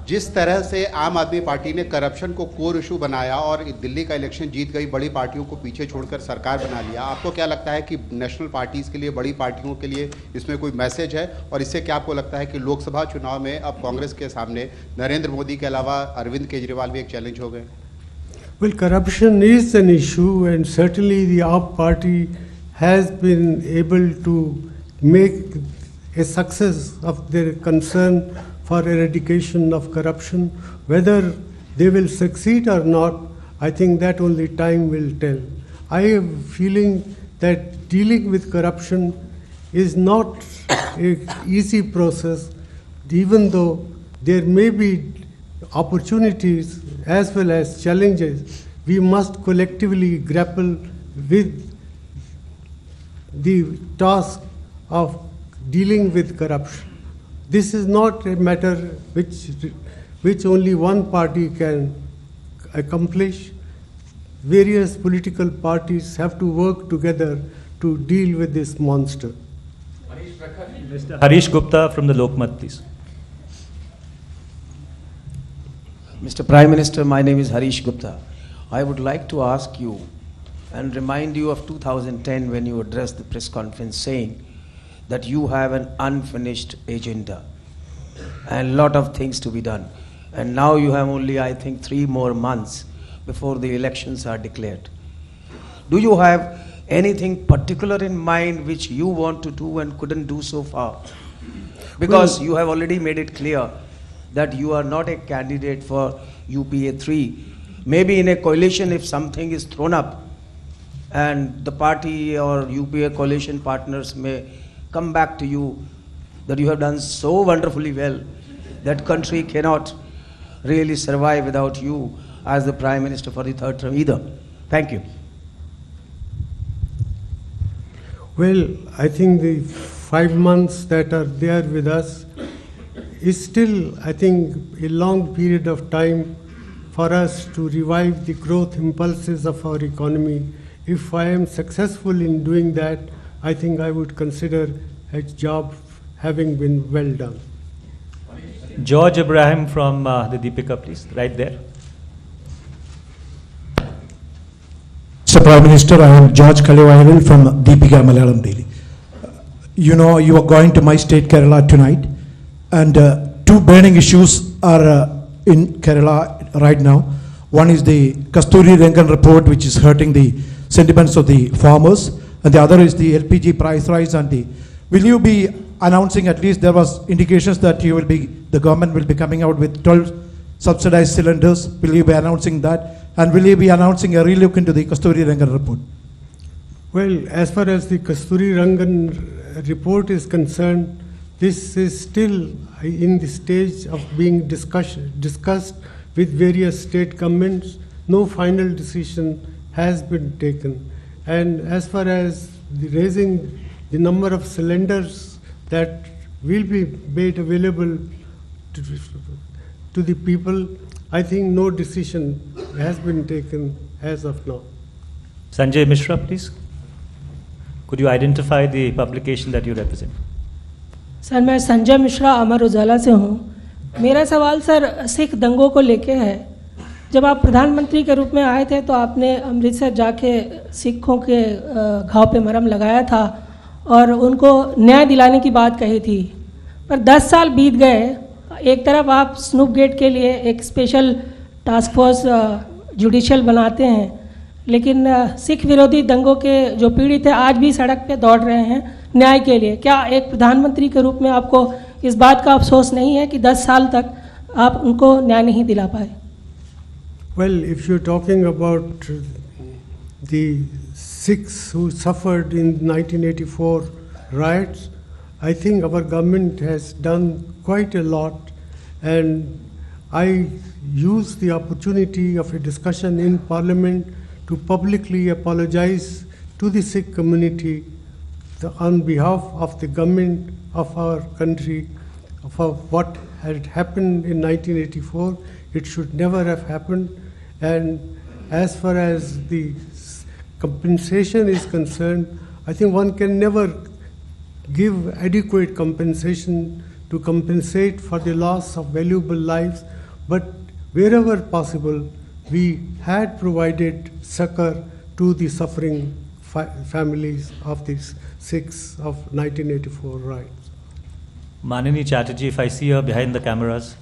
जिस तरह से आम आदमी पार्टी ने करप्शन को कोर इशू बनाया और दिल्ली का इलेक्शन जीत गई, बड़ी पार्टियों को पीछे छोड़कर सरकार बना लिया, आपको क्या लगता है कि नेशनल पार्टीज के लिए, बड़ी पार्टियों के लिए इसमें कोई मैसेज है? और इससे क्या आपको लगता है कि लोकसभा चुनाव में अब कांग्रेस के सामने नरेंद्र मोदी के अलावा अरविंद केजरीवाल भी एक चैलेंज हो गए? Well, corruption is an issue, and certainly the AAP party has been able to make a success of their concern for eradication of corruption. Whether they will succeed or not, I think that only time will tell. I have a feeling that dealing with corruption is not an easy process, even though there may be opportunities as well as challenges. We must collectively grapple with the task of dealing with corruption. This is not a matter which only one party can accomplish. Various political parties have to work together to deal with this monster. Mr. Harish Gupta from the Lokmat, please. Mr. Prime Minister, my name is Harish Gupta. I would like to ask you and remind you of 2010 when you addressed the press conference saying that you have an unfinished agenda and a lot of things to be done. And now you have only, I think, 3 more months before the elections are declared. Do you have anything particular in mind which you want to do and couldn't do so far? Because you have already made it clear that you are not a candidate for UPA 3. Maybe in a coalition, if something is thrown up and the party or UPA coalition partners may come back to you that you have done so wonderfully well. That country cannot really survive without you as the Prime Minister for the third term either. Thank you. Well, I think the 5 months that are there with us is still, I think, a long period of time for us to revive the growth impulses of our economy. If I am successful in doing that, I think I would consider a job having been well done. George Ibrahim from the Deepika, please, right there. Mr. Prime Minister, I am George Kalewayil from Deepika Malayalam Daily. You know, you are going to my state Kerala tonight, and two burning issues are in Kerala right now. One is the Kasturi Rengan report, which is hurting the sentiments of the farmers, and the other is the LPG price rise. And will you be announcing, at least there was indications that the government will be coming out with 12 subsidized cylinders. Will you be announcing that? And will you be announcing a relook into the Kasturi Rengan report? Well, as far as the Kasturi Rangan report is concerned, this is still in the stage of being discussed with various state governments. No final decision has been taken. And as far as raising the number of cylinders that will be made available to the people, I think no decision has been taken as of now. Sanjay Mishra, please. Could you identify the publication that you represent? Sir, मैं संजय मिश्रा अमर उजाला से हूँ. मेरा सवाल sir Sikh दंगों को लेके है. जब आप प्रधानमंत्री के रूप में आए थे तो आपने अमृतसर जाके सिखों के घाव पे मरहम लगाया था और उनको न्याय दिलाने की बात कही थी. पर 10 साल बीत गए. एक तरफ आप स्नूप गेट के लिए एक स्पेशल टास्क फोर्स जुडिशियल बनाते हैं, लेकिन सिख विरोधी दंगों के जो पीड़ित हैं आज भी सड़क पे दौड़ रहे हैं न्याय के लिए. क्या एक प्रधानमंत्री के रूप में आपको इस बात का अफसोस नहीं है कि 10 साल तक आप उनको न्याय नहीं दिला पाए? Well, if you're talking about the Sikhs who suffered in 1984 riots, I think our government has done quite a lot, and I used the opportunity of a discussion in Parliament to publicly apologize to the Sikh community on behalf of the government of our country for what had happened in 1984. It should never have happened. And as far as the compensation is concerned, I think one can never give adequate compensation to compensate for the loss of valuable lives, but wherever possible, we had provided succor to the suffering families of these Sikhs of 1984 riots. Manini Chatterjee, if I see her behind the cameras.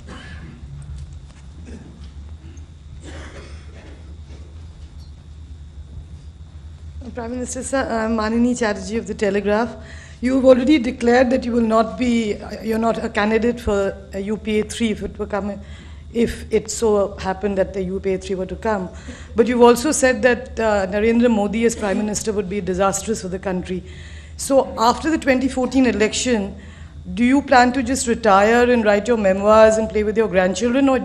Prime Minister, sir, I'm Manini Chatterjee of the Telegraph. You've already declared that you will not be, you're not a candidate for a UPA 3 if it were coming, if it so happened that the UPA 3 were to come. But you've also said that Narendra Modi as Prime Minister would be disastrous for the country. So after the 2014 election, do you plan to just retire and write your memoirs and play with your grandchildren, or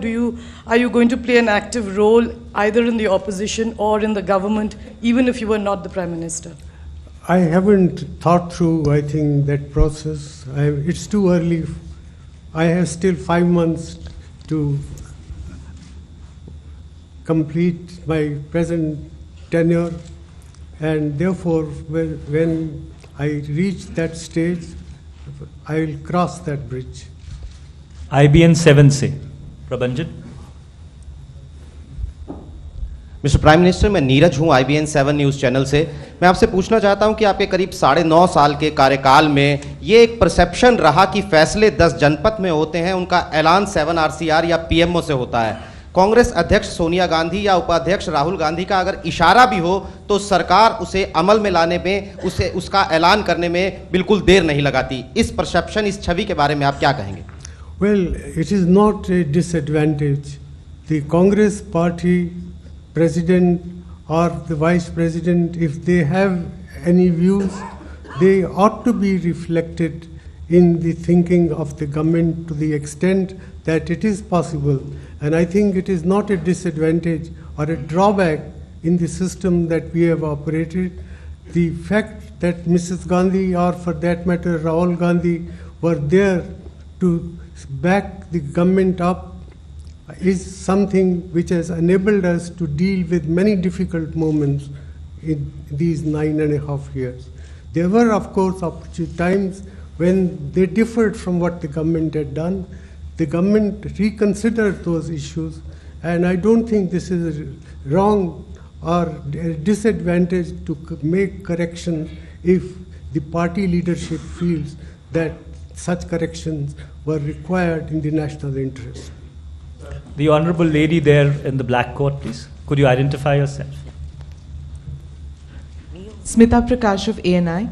are you going to play an active role either in the opposition or in the government, even if you were not the Prime Minister? I haven't thought through, I think, that process. It's too early. I have still 5 months to complete my present tenure, and therefore when I reach that stage, I will cross that bridge. IBN 7 से प्रबंजन. Mister prime minister, मैं नीरज हूं IBN 7 news channel से. मैं आपसे पूछना चाहता हूं कि आपके करीब 9.5 साल के कार्यकाल में ये एक परसेप्शन रहा कि फैसले 10 जनपद में होते हैं, उनका ऐलान 7 RCR या PMO से होता है. कांग्रेस अध्यक्ष सोनिया गांधी या उपाध्यक्ष राहुल गांधी का अगर इशारा भी हो तो सरकार उसे अमल में लाने में, उसका ऐलान करने में बिल्कुल देर नहीं लगाती. इस परसेप्शन, इस छवि के बारे में आप क्या कहेंगे? Well, it is not a disadvantage. The Congress party president or the vice president, if they have any views, they ought to be reflected in the thinking of the government to the extent that it is possible. And I think it is not a disadvantage or a drawback in the system that we have operated. The fact that Mrs. Gandhi, or for that matter Rahul Gandhi, were there to back the government up is something which has enabled us to deal with many difficult moments in these 9.5 years. There were, of course, opportune times when they differed from what the government had done. The government reconsidered those issues, and I don't think this is wrong or a disadvantage to make corrections if the party leadership feels that such corrections were required in the national interest. The honorable lady there in the black coat, please. Could you identify yourself? Smita Prakash of ANI.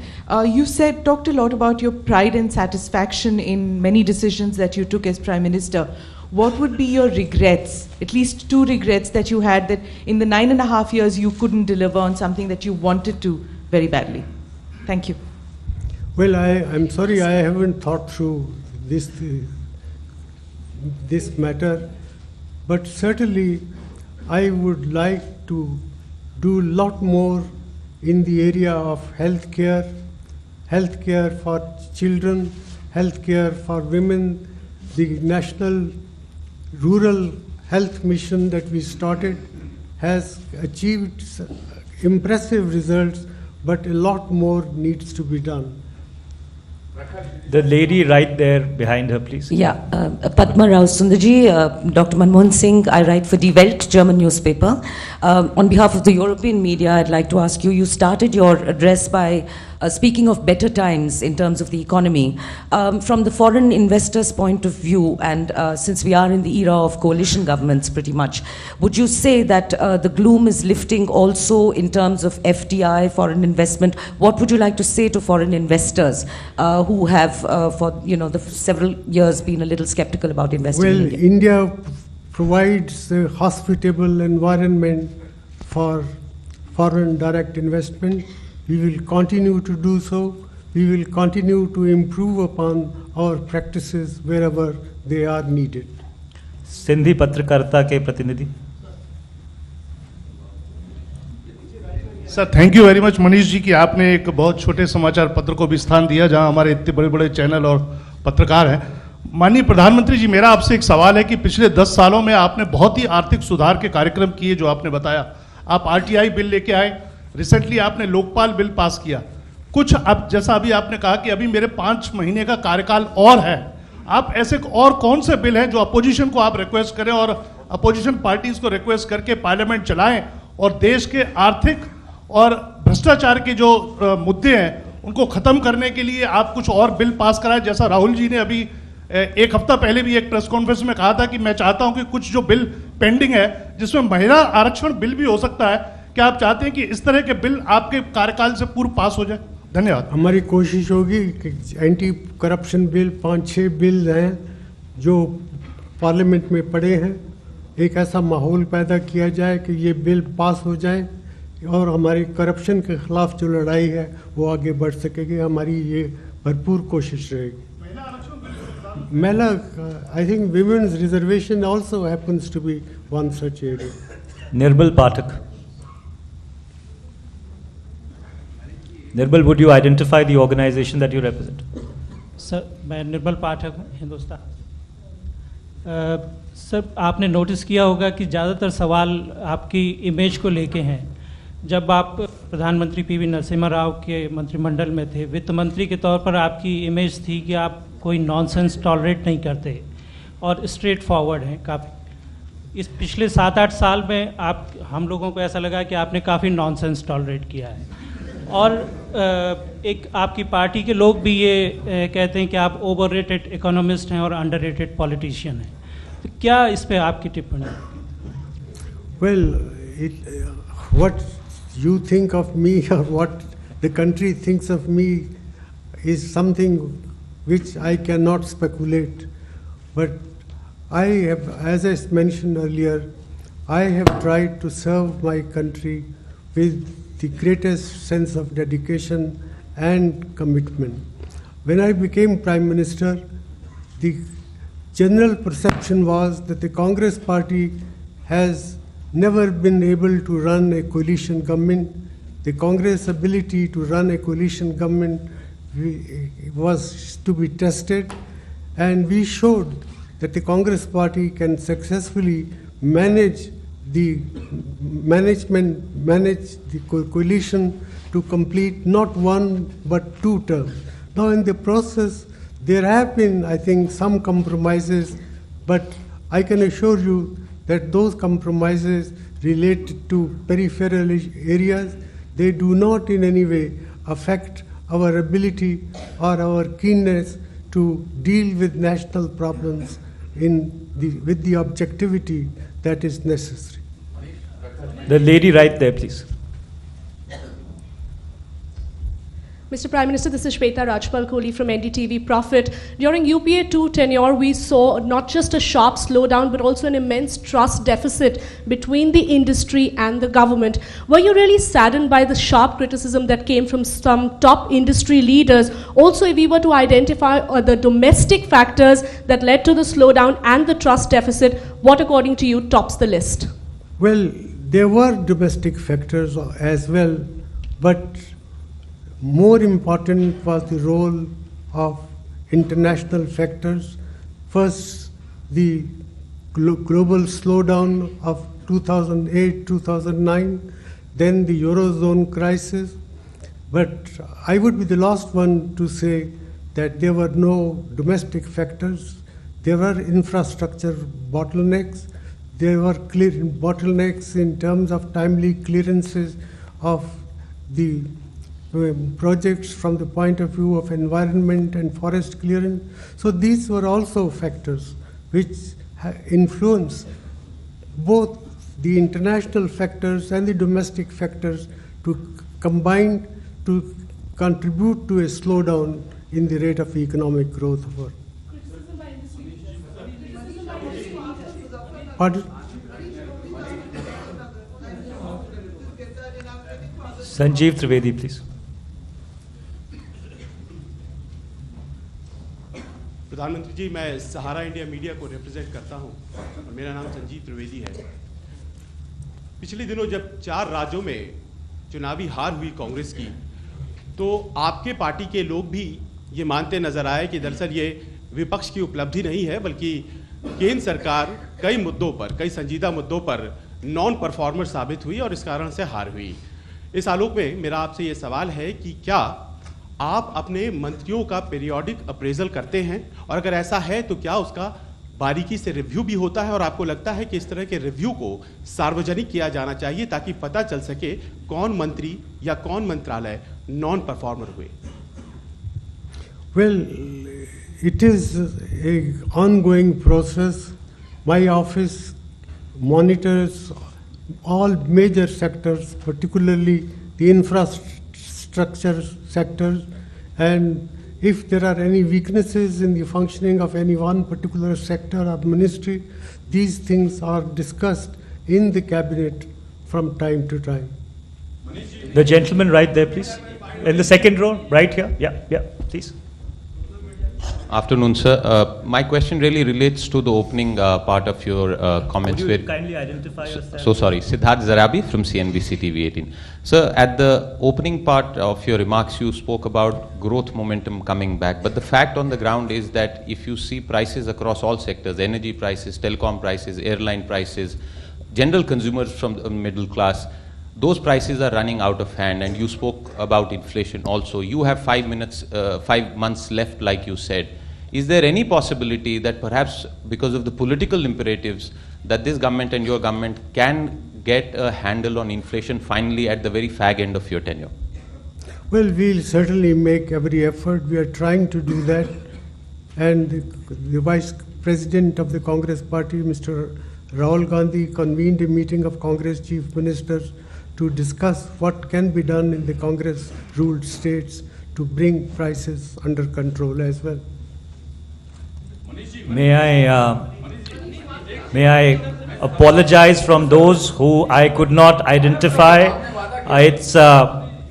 You talked a lot about your pride and satisfaction in many decisions that you took as Prime Minister. What would be your regrets, at least 2 regrets that you had that in the 9.5 years you couldn't deliver on something that you wanted to very badly? Thank you. Well, I'm sorry, I haven't thought through this matter, but certainly I would like to do a lot more in the area of healthcare for children, healthcare for women. The National Rural Health Mission that we started has achieved impressive results, but a lot more needs to be done. The lady right there behind her, please. Yeah, Padma Rao Sundarji, Dr. Manmohan Singh, I write for Die Welt, German newspaper. On behalf of the European media, I'd like to ask you, you started your address by speaking of better times in terms of the economy. From the foreign investors' point of view, and since we are in the era of coalition governments pretty much, would you say that the gloom is lifting also in terms of FDI, foreign investment? What would you like to say to foreign investors who have for the several years been a little skeptical about investing in India? India provides a hospitable environment for foreign direct investment. We will continue to do so. We will continue to improve upon our practices wherever they are needed. Sindhi पत्रकारिता के प्रतिनिधि. Sir, thank you very much Manish ji कि आपने एक बहुत छोटे समाचार पत्र को भी स्थान दिया जहां हमारे इतने बड़े बड़े चैनल और पत्रकार हैं. माननीय प्रधानमंत्री जी, मेरा आपसे एक सवाल है कि पिछले 10 सालों में आपने बहुत ही आर्थिक सुधार के कार्यक्रम किए जो आपने बताया. आप आरटीआई बिल लेके आए, रिसेंटली आपने लोकपाल बिल पास किया. कुछ अब जैसा अभी आपने कहा कि अभी मेरे 5 महीने का कार्यकाल और है, आप ऐसे और कौन से बिल हैं जो अपोजिशन को आप रिक्वेस्ट करें और अपोजिशन पार्टीज को रिक्वेस्ट करके पार्लियामेंट चलाएं और देश के आर्थिक और भ्रष्टाचार के जो मुद्दे हैं उनको खत्म करने के लिए आप कुछ और बिल पास कराएं, जैसा राहुल जी ने अभी एक हफ्ता पहले भी एक प्रेस कॉन्फ्रेंस में कहा था कि मैं चाहता हूं कि कुछ जो बिल पेंडिंग है जिसमें महिला आरक्षण बिल भी हो सकता है, क्या आप चाहते हैं कि इस तरह के बिल आपके कार्यकाल से पूर्व पास हो जाए? धन्यवाद. हमारी कोशिश होगी कि एंटी करप्शन बिल 5-6 बिल हैं जो पार्लियामेंट में पड़े हैं, एक ऐसा माहौल पैदा किया जाए कि ये बिल पास हो जाए और हमारी करप्शन के खिलाफ जो लड़ाई है वो आगे बढ़ सकेगी. हमारी ये भरपूर कोशिश रहेगी. महिला, I think women's reservation also happens to be one such area. Nirbal Pathak. Nirbal, would you identify the organization that you represent? Sir, मैं निर्मल पाठक हूँ, हिंदुस्तान. सर, आपने नोटिस किया होगा कि ज़्यादातर सवाल आपकी इमेज को लेके हैं. जब आप प्रधानमंत्री पीवी नरसिम्हा राव के मंत्रिमंडल में थे, वित्त मंत्री के तौर पर आपकी इमेज थी कि आप कोई नॉनसेंस टॉलरेट नहीं करते और स्ट्रेट फॉरवर्ड हैं काफ़ी. इस पिछले 7-8 साल में हम लोगों को ऐसा लगा कि आपने काफ़ी नॉनसेंस टॉलरेट किया है और एक आपकी पार्टी के लोग भी ये कहते हैं कि आप ओवररेटेड इकोनॉमिस्ट हैं और अंडररेटेड पॉलिटिशियन हैं. तो क्या इस पे आपकी टिप्पणी? Well, what you think of me or what the country thinks of me is something which I cannot speculate. But I have, as I mentioned earlier, I have tried to serve my country with the greatest sense of dedication and commitment. when I became Prime Minister, the general perception was that the Congress party has never been able to run a coalition government. The Congress ability to run a coalition government was to be tested, and we showed that the Congress party can successfully manage the coalition to complete not one but 2 terms. Now in the process, there have been, I think, some compromises, but I can assure you that those compromises related to peripheral areas, they do not in any way affect our ability or our keenness to deal with national problems with the objectivity that is necessary. The lady right there, please. Mr. Prime Minister, this is Shweta Rajpal Kohli from NDTV Profit. During UPA 2 tenure, we saw not just a sharp slowdown, but also an immense trust deficit between the industry and the government. Were you really saddened by the sharp criticism that came from some top industry leaders? Also, if we were to identify the domestic factors that led to the slowdown and the trust deficit, what according to you tops the list? Well, there were domestic factors as well, but more important was the role of international factors. First, the global slowdown of 2008-2009, then the Eurozone crisis. But I would be the last one to say that there were no domestic factors. There were infrastructure bottlenecks. There were bottlenecks in terms of timely clearances of the projects from the point of view of environment and forest clearance. So these were also factors which influence both the international factors and the domestic factors to combine to contribute to a slowdown in the rate of economic growth of our. Pardon? Sanjeev Trivedi, please. प्रधानमंत्री जी, मैं सहारा India media को represent करता हूं और मेरा नाम संजीव त्रिवेदी है। पिछले दिनों जब 4 राज्यों में चुनावी हार हुई कांग्रेस की, तो आपके पार्टी के लोग भी ये मानते नजर आए कि दरअसल ये विपक्ष की उपलब्धि नहीं है, बल्कि केंद्र सरकार कई मुद्दों पर, कई संजीदा मुद्दों पर नॉन परफॉर्मर साबित हुई और इस कारण से हार हुई। इस आलोक में मेरा आपसे ये सवाल है कि क्या आप अपने मंत्रियों का पीरियोडिक अप्रेजल करते हैं, और अगर ऐसा है तो क्या उसका बारीकी से रिव्यू भी होता है, और आपको लगता है कि इस तरह के रिव्यू को सार्वजनिक किया जाना चाहिए ताकि पता चल सके कौन मंत्री या कौन मंत्रालय नॉन परफॉर्मर हुए? Well, it is an ongoing process. My office monitors all major sectors, particularly the infrastructure sectors, and if there are any weaknesses in the functioning of any one particular sector or ministry, these things are discussed in the cabinet from time to time. The gentleman right there, please. In the second row, right here. Yeah, please. Afternoon, sir. My question really relates to the opening part of your comments. Would you kindly identify yourself? So sorry. Siddharth Zarabi from CNBC TV 18. Sir, at the opening part of your remarks, you spoke about growth momentum coming back. But the fact on the ground is that if you see prices across all sectors, energy prices, telecom prices, airline prices, general consumers from the middle class, those prices are running out of hand. And you spoke about inflation also. You have 5 months left, like you said. Is there any possibility that perhaps because of the political imperatives that this government and your government can get a handle on inflation finally at the very fag end of your tenure? Well, we'll certainly make every effort. We are trying to do that. And the Vice President of the Congress Party, Mr. Rahul Gandhi, convened a meeting of Congress Chief Ministers to discuss what can be done in the Congress-ruled states to bring prices under control as well. May I apologize from those who I could not identify. It's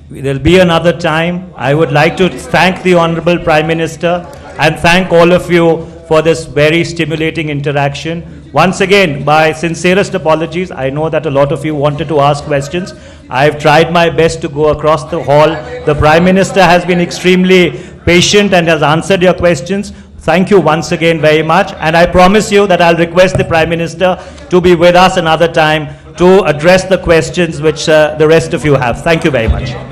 there'll be another time. I would like to thank the Honorable Prime Minister and thank all of you for this very stimulating interaction. Once again, my sincerest apologies. I know that a lot of you wanted to ask questions. I've tried my best to go across the hall. The Prime Minister has been extremely patient and has answered your questions. Thank you once again very much. And I promise you that I'll request the Prime Minister to be with us another time to address the questions which the rest of you have. Thank you very much.